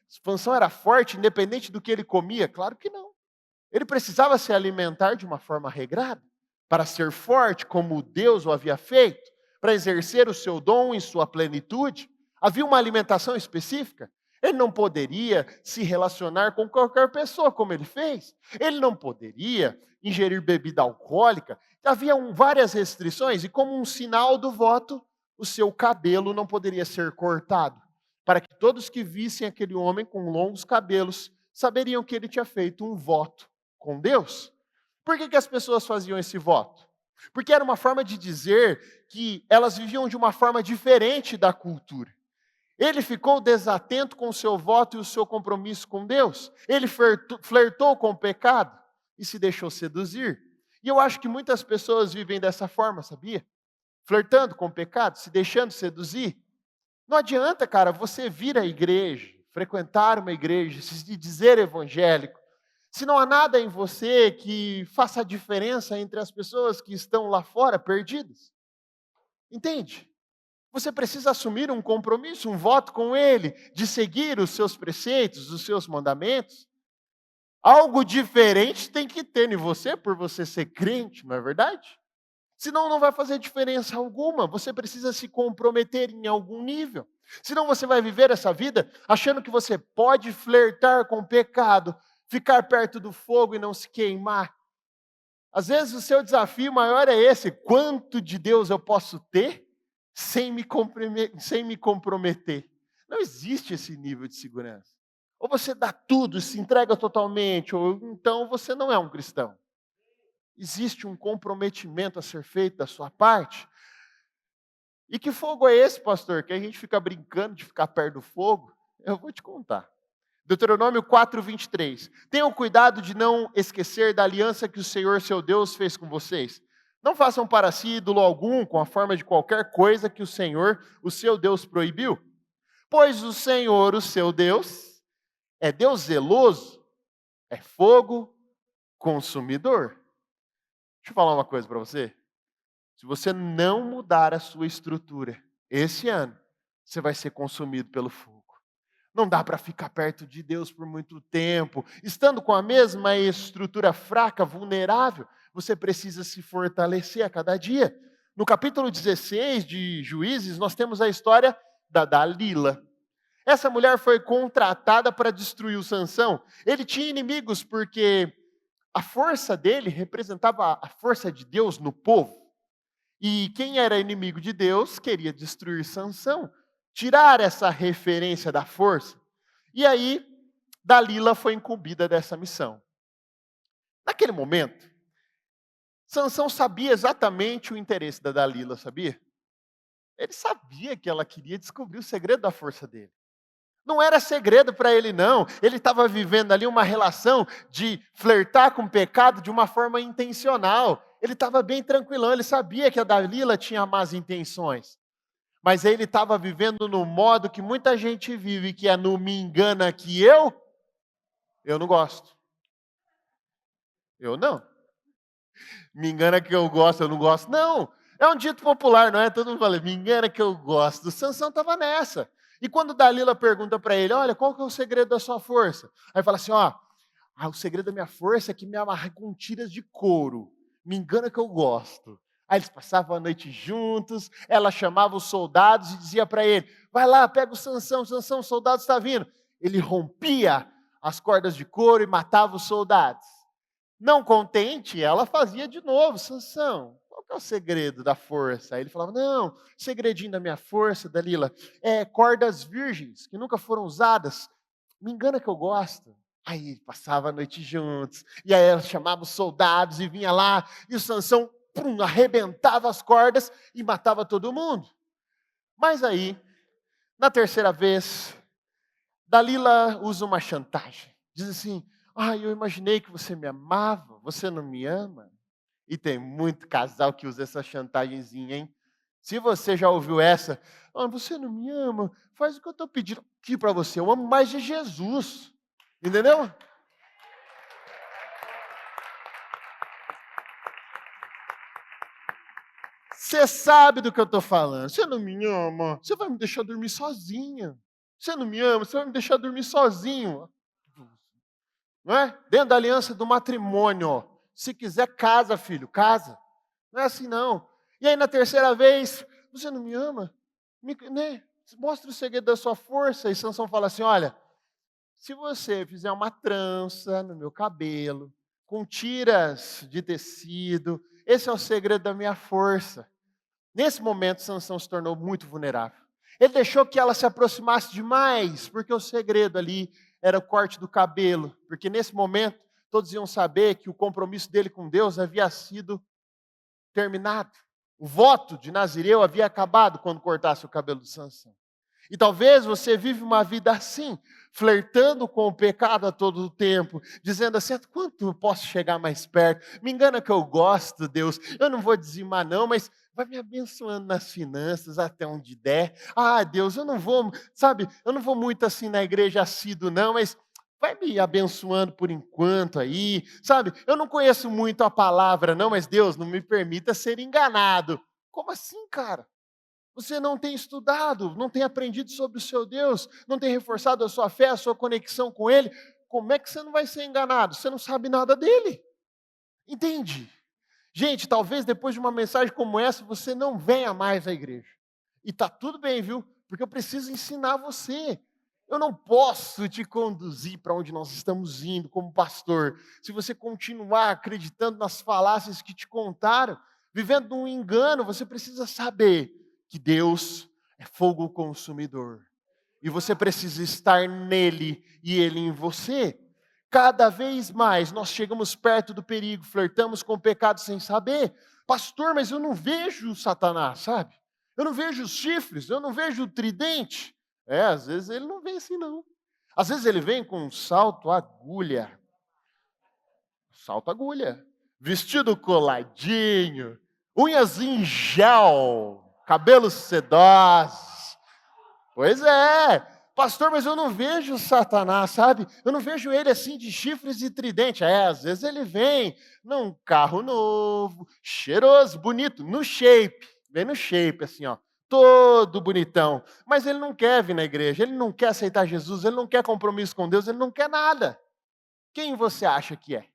S1: Sansão era forte, independente do que ele comia. Claro que não. Ele precisava se alimentar de uma forma regrada, para ser forte como Deus o havia feito, para exercer o seu dom em sua plenitude. Havia uma alimentação específica. Ele não poderia se relacionar com qualquer pessoa, como ele fez. Ele não poderia ingerir bebida alcoólica. Havia várias restrições, e como um sinal do voto, o seu cabelo não poderia ser cortado, para que todos que vissem aquele homem com longos cabelos saberiam que ele tinha feito um voto com Deus. Por que as pessoas faziam esse voto? Porque era uma forma de dizer que elas viviam de uma forma diferente da cultura. Ele ficou desatento com o seu voto e o seu compromisso com Deus. Ele flertou com o pecado e se deixou seduzir. E eu acho que muitas pessoas vivem dessa forma, sabia? Flertando com o pecado, se deixando seduzir. Não adianta, cara, você vir à igreja, frequentar uma igreja, se dizer evangélico, se não há nada em você que faça a diferença entre as pessoas que estão lá fora perdidas. Entende? Você precisa assumir um compromisso, um voto com Ele, de seguir os seus preceitos, os seus mandamentos. Algo diferente tem que ter em você, por você ser crente, não é verdade? Senão não vai fazer diferença alguma. Você precisa se comprometer em algum nível. Senão você vai viver essa vida achando que você pode flertar com o pecado, ficar perto do fogo e não se queimar. Às vezes o seu desafio maior é esse: quanto de Deus eu posso ter sem me comprometer? Não existe esse nível de segurança. Ou você dá tudo, se entrega totalmente, ou então você não é um cristão. Existe um comprometimento a ser feito da sua parte. E que fogo é esse, pastor? Que a gente fica brincando de ficar perto do fogo? Eu vou te contar. Deuteronômio 4:23. Tenham cuidado de não esquecer da aliança que o Senhor, seu Deus, fez com vocês. Não façam para si ídolo algum com a forma de qualquer coisa que o Senhor, o seu Deus, proibiu. Pois o Senhor, o seu Deus, é Deus zeloso é fogo consumidor. Deixa eu falar uma coisa para você. Se você não mudar a sua estrutura esse ano, você vai ser consumido pelo fogo. Não dá para ficar perto de Deus por muito tempo. Estando com a mesma estrutura fraca, vulnerável, você precisa se fortalecer a cada dia. No capítulo 16 de Juízes, nós temos a história da Dalila. Essa mulher foi contratada para destruir o Sansão. Ele tinha inimigos porque a força dele representava a força de Deus no povo. E quem era inimigo de Deus queria destruir Sansão, tirar essa referência da força. E aí, Dalila foi incumbida dessa missão. Naquele momento, Sansão sabia exatamente o interesse da Dalila, sabia? Ele sabia que ela queria descobrir o segredo da força dele. Não era segredo para ele, não. Ele estava vivendo ali uma relação de flertar com o pecado de uma forma intencional. Ele estava bem tranquilão, ele sabia que a Dalila tinha más intenções. Mas ele estava vivendo no modo que muita gente vive, que é no me engana que eu não gosto. Eu não. Me engana que eu gosto, eu não gosto. Não, é um dito popular, não é? Todo mundo fala, me engana que eu gosto. O Sansão estava nessa. E quando Dalila pergunta para ele, olha, qual que é o segredo da sua força? Aí fala assim, o segredo da minha força é que me amarra com tiras de couro. Me engana que eu gosto. Aí eles passavam a noite juntos, ela chamava os soldados e dizia para ele, vai lá, pega o Sansão, o soldado está vindo. Ele rompia as cordas de couro e matava os soldados. Não contente, ela fazia de novo, Sansão, qual que é o segredo da força? Aí ele falava, não, segredinho da minha força, Dalila, é cordas virgens, que nunca foram usadas. Me engana que eu gosto. Aí passava a noite juntos, e aí ela chamava os soldados e vinha lá, e o Sansão arrebentava as cordas e matava todo mundo. Mas aí, na terceira vez, Dalila usa uma chantagem. Diz assim, eu imaginei que você me amava, você não me ama? E tem muito casal que usa essa chantagemzinha, hein? Se você já ouviu essa, você não me ama, faz o que eu estou pedindo aqui para você, eu amo mais de Jesus. Entendeu? Você sabe do que eu estou falando. Você não me ama, você vai me deixar dormir sozinha. Você não me ama, você vai me deixar dormir sozinho. Não é? Dentro da aliança do matrimônio. Se quiser, casa, filho, casa. Não é assim, não. E aí, na terceira vez, você não me ama? Né? Mostra o segredo da sua força. E Sansão fala assim, olha, se você fizer uma trança no meu cabelo, com tiras de tecido, esse é o segredo da minha força. Nesse momento, Sansão se tornou muito vulnerável. Ele deixou que ela se aproximasse demais, porque o segredo ali era o corte do cabelo. Porque nesse momento, todos iam saber que o compromisso dele com Deus havia sido terminado. O voto de Nazireu havia acabado quando cortasse o cabelo de Sansão. E talvez você vive uma vida assim, flertando com o pecado a todo o tempo, dizendo assim, quanto eu posso chegar mais perto? Me engana que eu gosto, Deus, eu não vou dizimar não, mas vai me abençoando nas finanças até onde der. Deus, eu não vou, eu não vou muito assim na igreja assíduo não, mas vai me abençoando por enquanto aí, eu não conheço muito a palavra não, mas Deus, não me permita ser enganado. Como assim, cara? Você não tem estudado, não tem aprendido sobre o seu Deus, não tem reforçado a sua fé, a sua conexão com Ele. Como é que você não vai ser enganado? Você não sabe nada dele. Entende? Gente, talvez depois de uma mensagem como essa, você não venha mais à igreja. E está tudo bem, viu? Porque eu preciso ensinar você. Eu não posso te conduzir para onde nós estamos indo como pastor. Se você continuar acreditando nas falácias que te contaram, vivendo um engano, você precisa saber que Deus é fogo consumidor. E você precisa estar nele e ele em você. Cada vez mais nós chegamos perto do perigo, flertamos com o pecado sem saber. Pastor, mas eu não vejo Satanás, sabe? Eu não vejo os chifres, eu não vejo o tridente. Às vezes ele não vem assim não. Às vezes ele vem com um salto agulha. Salto agulha. Vestido coladinho. Unhas em gel. Cabelos sedosos. Pois é. pastor, mas eu não vejo Satanás, sabe? Eu não vejo ele assim de chifres e tridente. Às vezes ele vem num carro novo, cheiroso, bonito, no shape. Vem no shape, assim, ó. Todo bonitão. Mas ele não quer vir na igreja, ele não quer aceitar Jesus, ele não quer compromisso com Deus, ele não quer nada. Quem você acha que é?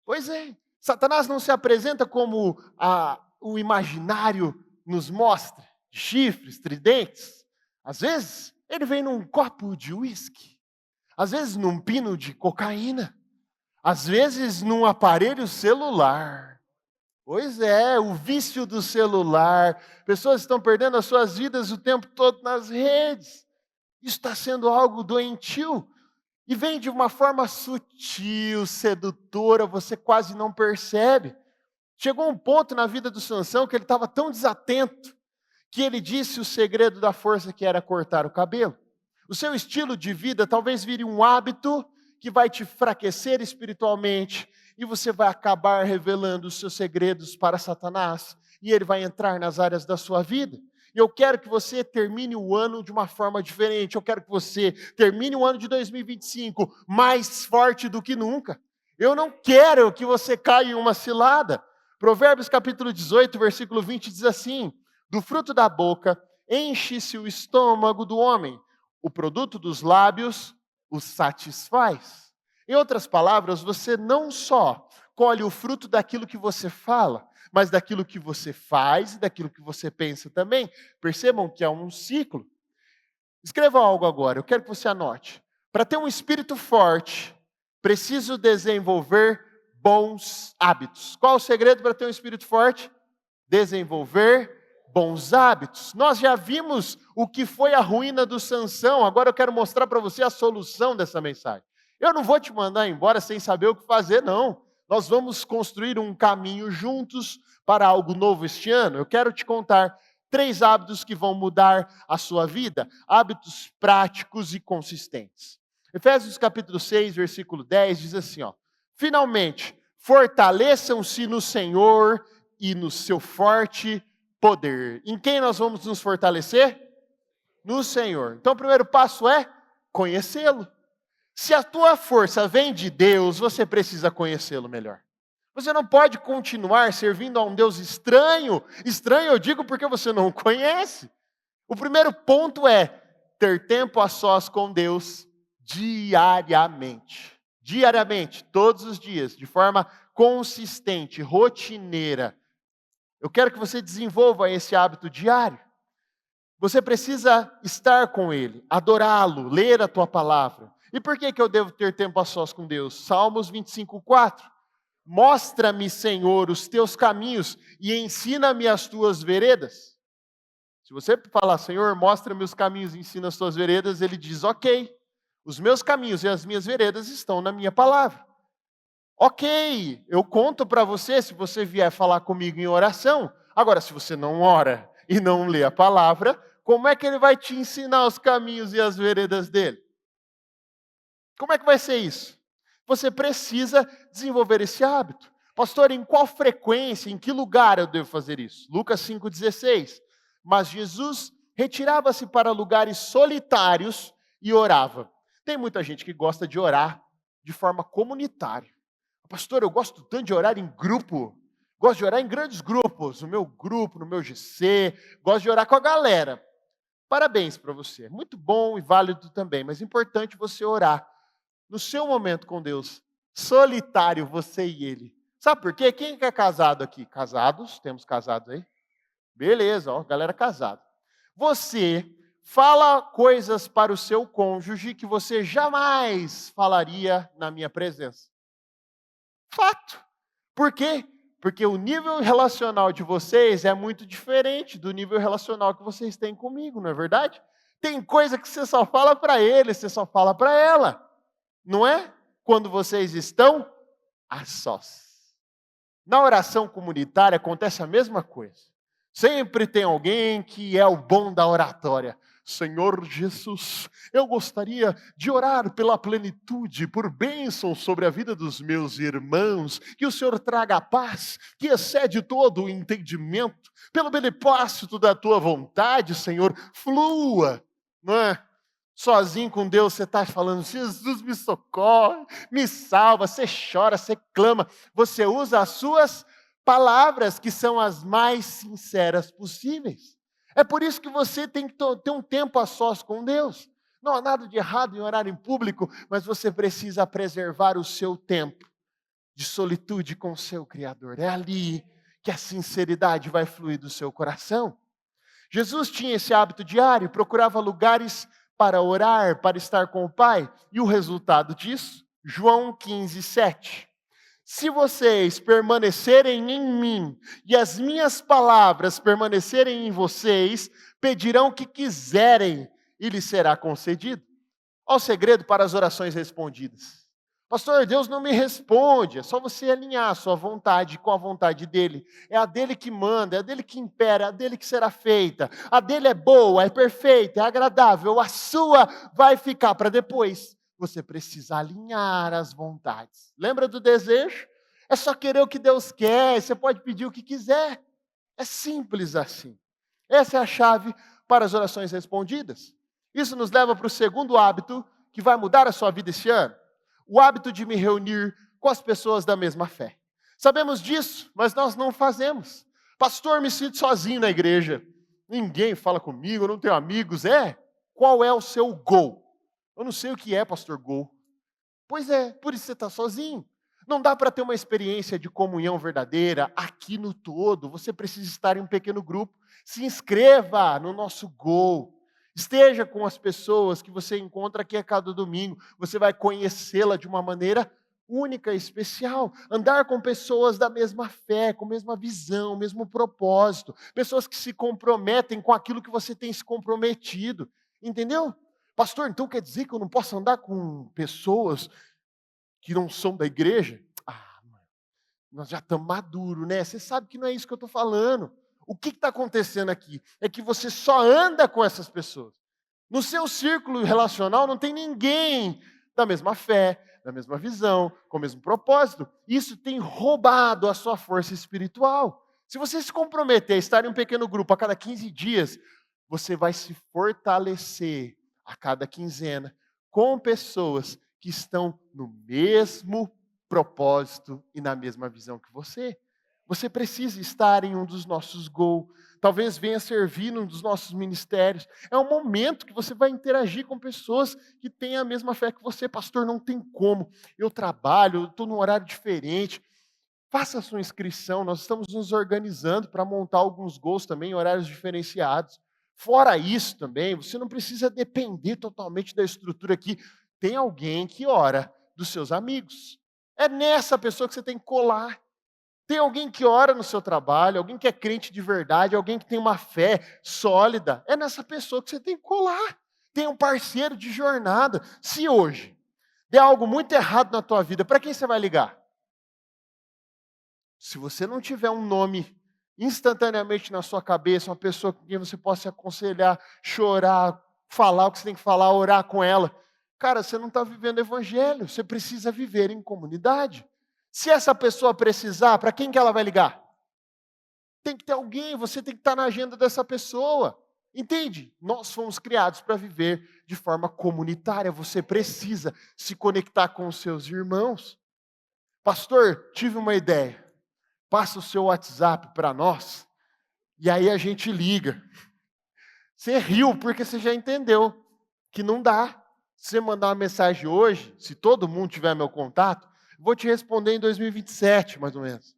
S1: Pois é. Satanás não se apresenta como o imaginário nos mostra, de chifres, tridentes. Às vezes, ele vem num copo de uísque. Às vezes, num pino de cocaína. Às vezes, num aparelho celular. Pois é, o vício do celular. Pessoas estão perdendo as suas vidas o tempo todo nas redes. Isso está sendo algo doentio. E vem de uma forma sutil, sedutora, você quase não percebe. Chegou um ponto na vida do Sansão que ele estava tão desatento que ele disse o segredo da força que era cortar o cabelo. O seu estilo de vida talvez vire um hábito que vai te enfraquecer espiritualmente e você vai acabar revelando os seus segredos para Satanás e ele vai entrar nas áreas da sua vida. E eu quero que você termine o ano de uma forma diferente. Eu quero que você termine o ano de 2025 mais forte do que nunca. Eu não quero que você caia em uma cilada. Provérbios capítulo 18, versículo 20 diz assim: do fruto da boca enche-se o estômago do homem, o produto dos lábios o satisfaz. Em outras palavras, você não só colhe o fruto daquilo que você fala, mas daquilo que você faz e daquilo que você pensa também. Percebam que é um ciclo. Escreva algo agora, eu quero que você anote. Para ter um espírito forte, preciso desenvolver bons hábitos. Qual o segredo para ter um espírito forte? Desenvolver bons hábitos. Nós já vimos o que foi a ruína do Sansão, agora eu quero mostrar para você a solução dessa mensagem. Eu não vou te mandar embora sem saber o que fazer, não. Nós vamos construir um caminho juntos para algo novo este ano. Eu quero te contar 3 hábitos que vão mudar a sua vida, hábitos práticos e consistentes. Efésios capítulo 6, versículo 10 diz assim, ó: finalmente, fortaleçam-se no Senhor e no seu forte poder. Em quem nós vamos nos fortalecer? No Senhor. Então o primeiro passo é conhecê-lo. Se a tua força vem de Deus, você precisa conhecê-lo melhor. Você não pode continuar servindo a um Deus estranho. Estranho eu digo porque você não o conhece. O primeiro ponto é ter tempo a sós com Deus diariamente. Diariamente, todos os dias, de forma consistente, rotineira. Eu quero que você desenvolva esse hábito diário. Você precisa estar com Ele, adorá-lo, ler a tua palavra. E por que eu devo ter tempo a sós com Deus? Salmos 25:4. Mostra-me, Senhor, os teus caminhos e ensina-me as tuas veredas. Se você falar, Senhor, mostra-me os caminhos e ensina as tuas veredas, Ele diz, ok, os meus caminhos e as minhas veredas estão na minha palavra. Ok, eu conto para você se você vier falar comigo em oração. Agora, se você não ora e não lê a palavra, como é que Ele vai te ensinar os caminhos e as veredas dEle? Como é que vai ser isso? Você precisa desenvolver esse hábito. Pastor, em qual frequência, em que lugar eu devo fazer isso? Lucas 5,16. Mas Jesus retirava-se para lugares solitários e orava. Tem muita gente que gosta de orar de forma comunitária. Pastor, eu gosto tanto de orar em grupo. Gosto de orar em grandes grupos. No meu grupo, no meu GC. Gosto de orar com a galera. Parabéns para você. Muito bom e válido também. Mas é importante você orar no seu momento com Deus, solitário, você e Ele. Sabe por quê? Quem é casado aqui? Casados? Temos casados aí? Beleza, ó, galera casada. Você fala coisas para o seu cônjuge que você jamais falaria na minha presença. Fato. Por quê? Porque o nível relacional de vocês é muito diferente do nível relacional que vocês têm comigo, não é verdade? Tem coisa que você só fala para ele, você só fala para ela. Não é? Quando vocês estão a sós. Na oração comunitária acontece a mesma coisa. Sempre tem alguém que é o bom da oratória. Senhor Jesus, eu gostaria de orar pela plenitude, por bênção sobre a vida dos meus irmãos, que o Senhor traga a paz, que excede todo o entendimento, pelo beneplácito da tua vontade, Senhor, flua, não é? Sozinho com Deus, você está falando, Jesus me socorre, me salva, você chora, você clama, você usa as suas palavras, que são as mais sinceras possíveis. É por isso que você tem que ter um tempo a sós com Deus. Não há nada de errado em orar em público, mas você precisa preservar o seu tempo de solitude com o seu Criador. É ali que a sinceridade vai fluir do seu coração. Jesus tinha esse hábito diário, procurava lugares para orar, para estar com o Pai. E o resultado disso? João 15, 7. Se vocês permanecerem em mim e as minhas palavras permanecerem em vocês, pedirão o que quiserem e lhes será concedido. Olha o segredo para as orações respondidas. Pastor, Deus não me responde, é só você alinhar a sua vontade com a vontade dEle. É a dEle que manda, é a dEle que impera, é a dEle que será feita. A dEle é boa, é perfeita, é agradável, a sua vai ficar para depois. Você precisa alinhar as vontades. Lembra do desejo? É só querer o que Deus quer, você pode pedir o que quiser. É simples assim. Essa é a chave para as orações respondidas. Isso nos leva para o segundo hábito que vai mudar a sua vida esse ano. O hábito de me reunir com as pessoas da mesma fé. Sabemos disso, mas nós não fazemos. Pastor, me sinto sozinho na igreja. Ninguém fala comigo, eu não tenho amigos. Qual é o seu gol? Eu não sei o que é, pastor, gol. Pois é, por isso você está sozinho. Não dá para ter uma experiência de comunhão verdadeira aqui no todo. Você precisa estar em um pequeno grupo. Se inscreva no nosso gol. Esteja com as pessoas que você encontra aqui a cada domingo. Você vai conhecê-la de uma maneira única e especial. Andar com pessoas da mesma fé, com a mesma visão, mesmo propósito. Pessoas que se comprometem com aquilo que você tem se comprometido. Entendeu? Pastor, então quer dizer que eu não posso andar com pessoas que não são da igreja? Mano, nós já estamos maduros, né? Você sabe que não é isso que eu estou falando. O que está acontecendo aqui? É que você só anda com essas pessoas. No seu círculo relacional não tem ninguém da mesma fé, da mesma visão, com o mesmo propósito. Isso tem roubado a sua força espiritual. Se você se comprometer a estar em um pequeno grupo a cada 15 dias, você vai se fortalecer a cada quinzena com pessoas que estão no mesmo propósito e na mesma visão que você. Você precisa estar em um dos nossos goals. Talvez venha servir num dos nossos ministérios. É um momento que você vai interagir com pessoas que têm a mesma fé que você. Pastor, não tem como. Eu trabalho, eu estou num horário diferente. Faça a sua inscrição. Nós estamos nos organizando para montar alguns goals também em horários diferenciados. Fora isso também, você não precisa depender totalmente da estrutura aqui. Tem alguém que ora dos seus amigos. É nessa pessoa que você tem que colar. Tem alguém que ora no seu trabalho, alguém que é crente de verdade, alguém que tem uma fé sólida. É nessa pessoa que você tem que colar. Tem um parceiro de jornada. Se hoje der algo muito errado na tua vida, para quem você vai ligar? Se você não tiver um nome instantaneamente na sua cabeça, uma pessoa com quem você possa se aconselhar, chorar, falar o que você tem que falar, orar com ela, cara, você não está vivendo evangelho, você precisa viver em comunidade. Se essa pessoa precisar, para quem que ela vai ligar? Tem que ter alguém, você tem que estar na agenda dessa pessoa. Entende? Nós fomos criados para viver de forma comunitária. Você precisa se conectar com os seus irmãos. Pastor, tive uma ideia. Passa o seu WhatsApp para nós e aí a gente liga. Você riu porque você já entendeu que não dá. Se você mandar uma mensagem hoje, se todo mundo tiver meu contato, vou te responder em 2027, mais ou menos.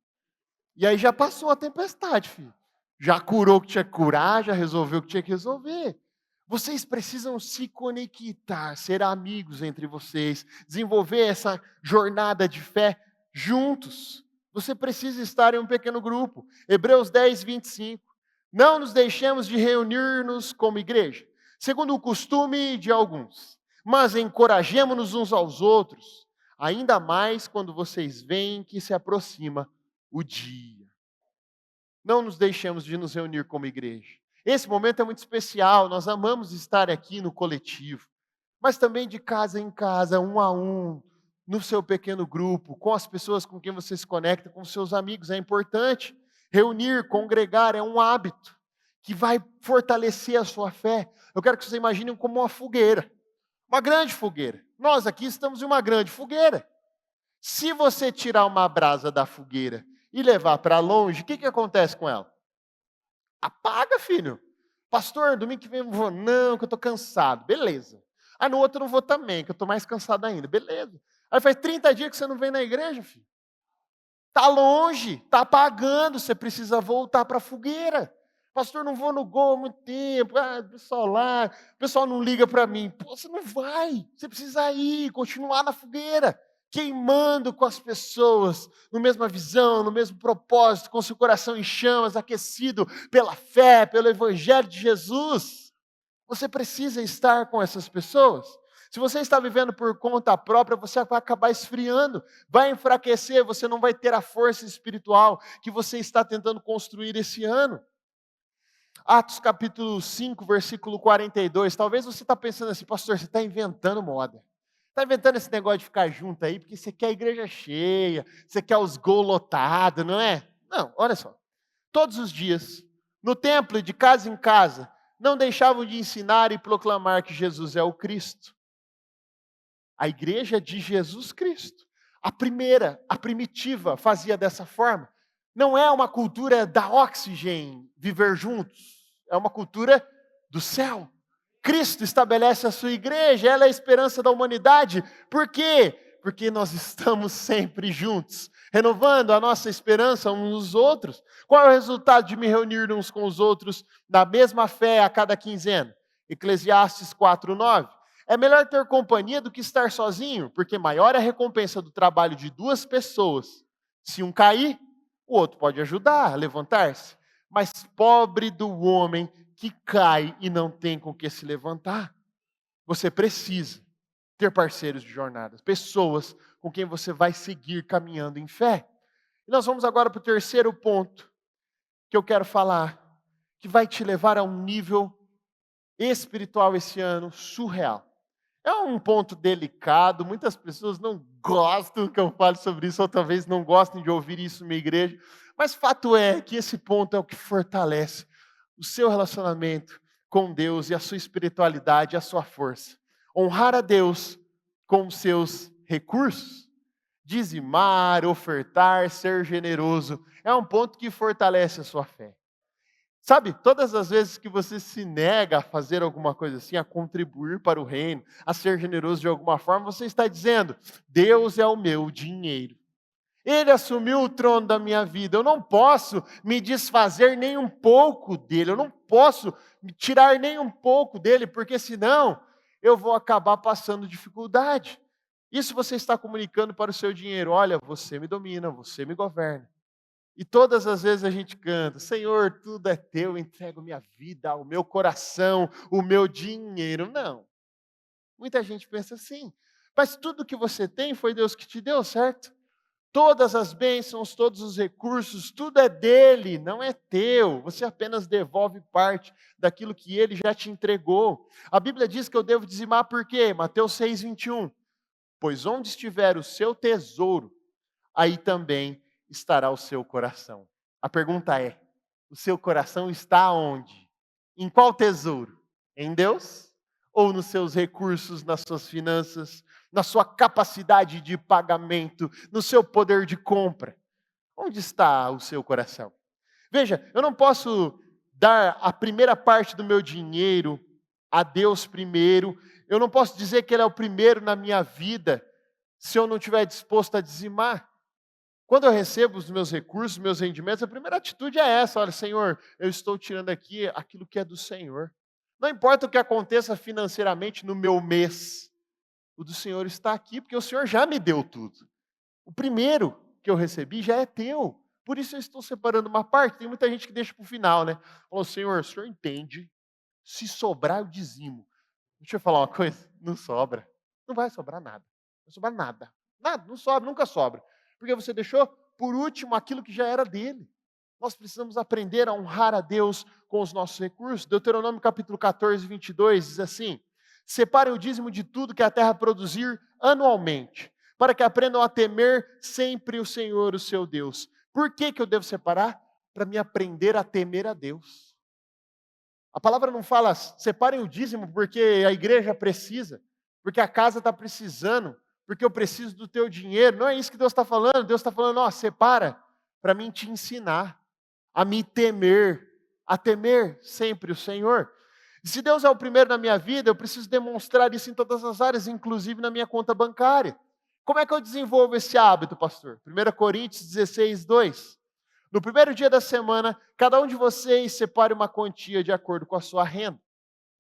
S1: E aí já passou a tempestade, filho. Já curou o que tinha que curar, já resolveu o que tinha que resolver. Vocês precisam se conectar, ser amigos entre vocês, desenvolver essa jornada de fé juntos. Você precisa estar em um pequeno grupo. Hebreus 10, 25. Não nos deixemos de reunir-nos como igreja, segundo o costume de alguns, mas encorajemo-nos uns aos outros, ainda mais quando vocês veem que se aproxima o dia. Não nos deixemos de nos reunir como igreja. Esse momento é muito especial, nós amamos estar aqui no coletivo, mas também de casa em casa, um a um, no seu pequeno grupo, com as pessoas com quem você se conecta, com seus amigos, é importante. Reunir, congregar é um hábito que vai fortalecer a sua fé. Eu quero que vocês imaginem como uma fogueira. Uma grande fogueira. Nós aqui estamos em uma grande fogueira. Se você tirar uma brasa da fogueira e levar para longe, o que acontece com ela? Apaga, filho. Pastor, domingo que vem eu não vou, não, que eu estou cansado. Beleza. Aí no outro eu não vou também, que eu estou mais cansado ainda. Beleza. Aí faz 30 dias que você não vem na igreja, filho. Está longe, está apagando, você precisa voltar para a fogueira. Pastor, não vou no gol há muito tempo. Ah, o pessoal não liga para mim. Pô, você não vai, você precisa ir, continuar na fogueira, queimando com as pessoas, no mesma visão, no mesmo propósito, com seu coração em chamas, aquecido pela fé, pelo Evangelho de Jesus. Você precisa estar com essas pessoas. Se você está vivendo por conta própria, você vai acabar esfriando, vai enfraquecer, você não vai ter a força espiritual que você está tentando construir esse ano. Atos capítulo 5, versículo 42. Talvez você está pensando assim, pastor, você está inventando moda. Está inventando esse negócio de ficar junto aí, porque você quer a igreja cheia, você quer os gols lotados, não é? Não, olha só. Todos os dias, no templo, de casa em casa, não deixavam de ensinar e proclamar que Jesus é o Cristo. A igreja de Jesus Cristo. A primeira, a primitiva, fazia dessa forma. Não é uma cultura da oxigênio, viver juntos. É uma cultura do céu. Cristo estabelece a sua igreja, ela é a esperança da humanidade. Por quê? Porque nós estamos sempre juntos, renovando a nossa esperança uns nos outros. Qual é o resultado de me reunir uns com os outros na mesma fé a cada quinzena? Eclesiastes 4:9. É melhor ter companhia do que estar sozinho, porque maior é a recompensa do trabalho de duas pessoas. Se um cair, o outro pode ajudar a levantar-se. Mas pobre do homem que cai e não tem com que se levantar. Você precisa ter parceiros de jornadas, pessoas com quem você vai seguir caminhando em fé. E nós vamos agora para o terceiro ponto que eu quero falar, que vai te levar a um nível espiritual esse ano surreal. É um ponto delicado, muitas pessoas não gostam que eu fale sobre isso, ou talvez não gostem de ouvir isso na minha igreja, mas fato é que esse ponto é o que fortalece o seu relacionamento com Deus e a sua espiritualidade e a sua força. Honrar a Deus com os seus recursos, dizimar, ofertar, ser generoso, é um ponto que fortalece a sua fé. Sabe, todas as vezes que você se nega a fazer alguma coisa assim, a contribuir para o reino, a ser generoso de alguma forma, você está dizendo: Deus é o meu dinheiro. Ele assumiu o trono da minha vida. Eu não posso me desfazer nem um pouco dele. Eu não posso me tirar nem um pouco dele, porque senão eu vou acabar passando dificuldade. Isso você está comunicando para o seu dinheiro. Olha, você me domina, você me governa. E todas as vezes a gente canta: Senhor, tudo é teu, eu entrego minha vida, o meu coração, o meu dinheiro. Não. Muita gente pensa assim. Mas tudo que você tem foi Deus que te deu, certo? Todas as bênçãos, todos os recursos, tudo é dele, não é teu. Você apenas devolve parte daquilo que ele já te entregou. A Bíblia diz que eu devo dizimar por quê? Mateus 6:21. Pois onde estiver o seu tesouro, aí também estará o seu coração. A pergunta é: o seu coração está onde? Em qual tesouro? Em Deus? Ou nos seus recursos, nas suas finanças, na sua capacidade de pagamento, no seu poder de compra? Onde está o seu coração? Veja, eu não posso dar a primeira parte do meu dinheiro a Deus primeiro, eu não posso dizer que Ele é o primeiro na minha vida, se eu não estiver disposto a dizimar. Quando eu recebo os meus recursos, meus rendimentos, a primeira atitude é essa: olha, Senhor, eu estou tirando aqui aquilo que é do Senhor. Não importa o que aconteça financeiramente no meu mês, o do Senhor está aqui, porque o Senhor já me deu tudo. O primeiro que eu recebi já é teu. Por isso eu estou separando uma parte. Tem muita gente que deixa para o final, né? Falou: Senhor, o Senhor entende, se sobrar eu dizimo. Deixa eu falar uma coisa: não sobra. Não vai sobrar nada. Não vai sobrar nada. Nada, não sobra, nunca sobra. Porque você deixou por último aquilo que já era dele. Nós precisamos aprender a honrar a Deus com os nossos recursos. Deuteronômio capítulo 14, 22 diz assim: separem o dízimo de tudo que a terra produzir anualmente, para que aprendam a temer sempre o Senhor, o seu Deus. Por que eu devo separar? Para me aprender a temer a Deus. A palavra não fala separem o dízimo porque a igreja precisa, porque a casa está precisando, porque eu preciso do teu dinheiro. Não é isso que Deus está falando. Deus está falando, ó, separa para mim te ensinar a me temer, a temer sempre o Senhor. E se Deus é o primeiro na minha vida, eu preciso demonstrar isso em todas as áreas, inclusive na minha conta bancária. Como é que eu desenvolvo esse hábito, pastor? 1 Coríntios 16, 2. No primeiro dia da semana, cada um de vocês separe uma quantia de acordo com a sua renda.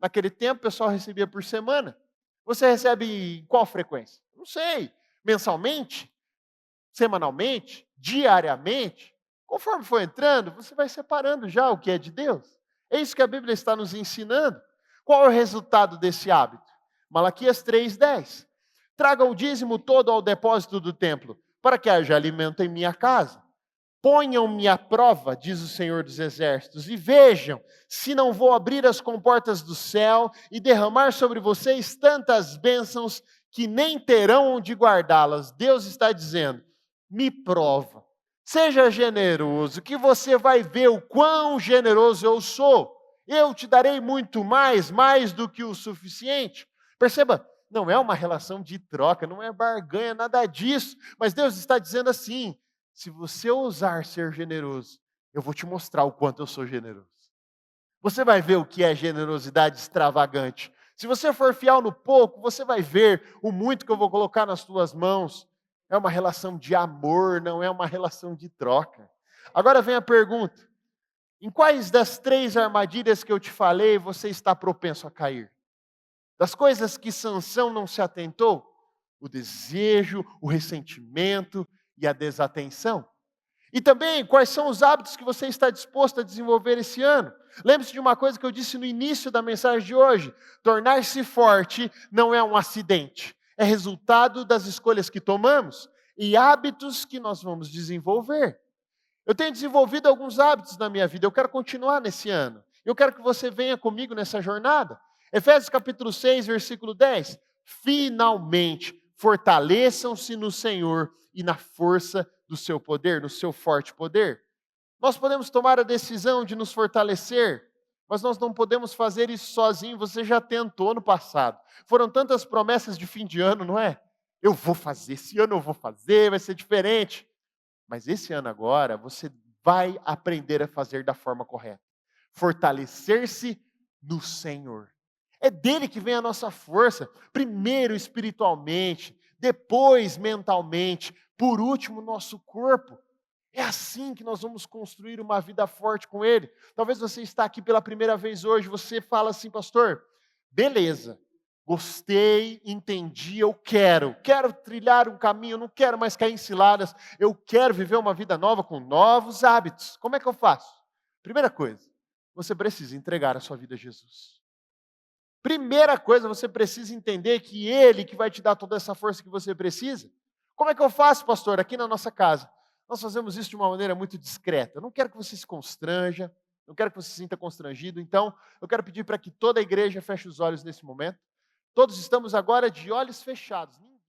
S1: Naquele tempo, o pessoal recebia por semana. Você recebe em qual frequência? Não sei. Mensalmente? Semanalmente? Diariamente? Conforme for entrando, você vai separando já o que é de Deus. É isso que a Bíblia está nos ensinando. Qual é o resultado desse hábito? Malaquias 3:10. Traga o dízimo todo ao depósito do templo, para que haja alimento em minha casa. Ponham-me à prova, diz o Senhor dos Exércitos, e vejam se não vou abrir as comportas do céu e derramar sobre vocês tantas bênçãos que nem terão onde guardá-las. Deus está dizendo, me prova. Seja generoso, que você vai ver o quão generoso eu sou. Eu te darei muito mais, mais do que o suficiente. Perceba, não é uma relação de troca, não é barganha, nada disso. Mas Deus está dizendo assim, se você ousar ser generoso, eu vou te mostrar o quanto eu sou generoso. Você vai ver o que é generosidade extravagante. Se você for fiel no pouco, você vai ver o muito que eu vou colocar nas tuas mãos. É uma relação de amor, não é uma relação de troca. Agora vem a pergunta: em quais das 3 armadilhas que eu te falei você está propenso a cair? Das coisas que Sansão não se atentou? O desejo, o ressentimento e a desatenção. E também, quais são os hábitos que você está disposto a desenvolver esse ano? Lembre-se de uma coisa que eu disse no início da mensagem de hoje. Tornar-se forte não é um acidente. É resultado das escolhas que tomamos e hábitos que nós vamos desenvolver. Eu tenho desenvolvido alguns hábitos na minha vida. Eu quero continuar nesse ano. Eu quero que você venha comigo nessa jornada. Efésios capítulo 6, versículo 10. Finalmente, fortaleçam-se no Senhor e na força do seu poder, no seu forte poder. Nós podemos tomar a decisão de nos fortalecer, mas nós não podemos fazer isso sozinho. Você já tentou no passado. Foram tantas promessas de fim de ano, não é? Eu vou fazer, esse ano eu vou fazer, vai ser diferente. Mas esse ano agora, você vai aprender a fazer da forma correta. Fortalecer-se no Senhor. É dele que vem a nossa força. Primeiro espiritualmente, depois mentalmente, por último nosso corpo. É assim que nós vamos construir uma vida forte com Ele. Talvez você está aqui pela primeira vez hoje, você fala assim, pastor, beleza, gostei, entendi, eu quero trilhar um caminho, não quero mais cair em ciladas, eu quero viver uma vida nova com novos hábitos. Como é que eu faço? Primeira coisa, você precisa entregar a sua vida a Jesus. Primeira coisa, você precisa entender que Ele que vai te dar toda essa força que você precisa. Como é que eu faço, pastor? Aqui na nossa casa, nós fazemos isso de uma maneira muito discreta. Eu não quero que você se constranja, não quero que você se sinta constrangido. Então, eu quero pedir para que toda a igreja feche os olhos nesse momento. Todos estamos agora de olhos fechados.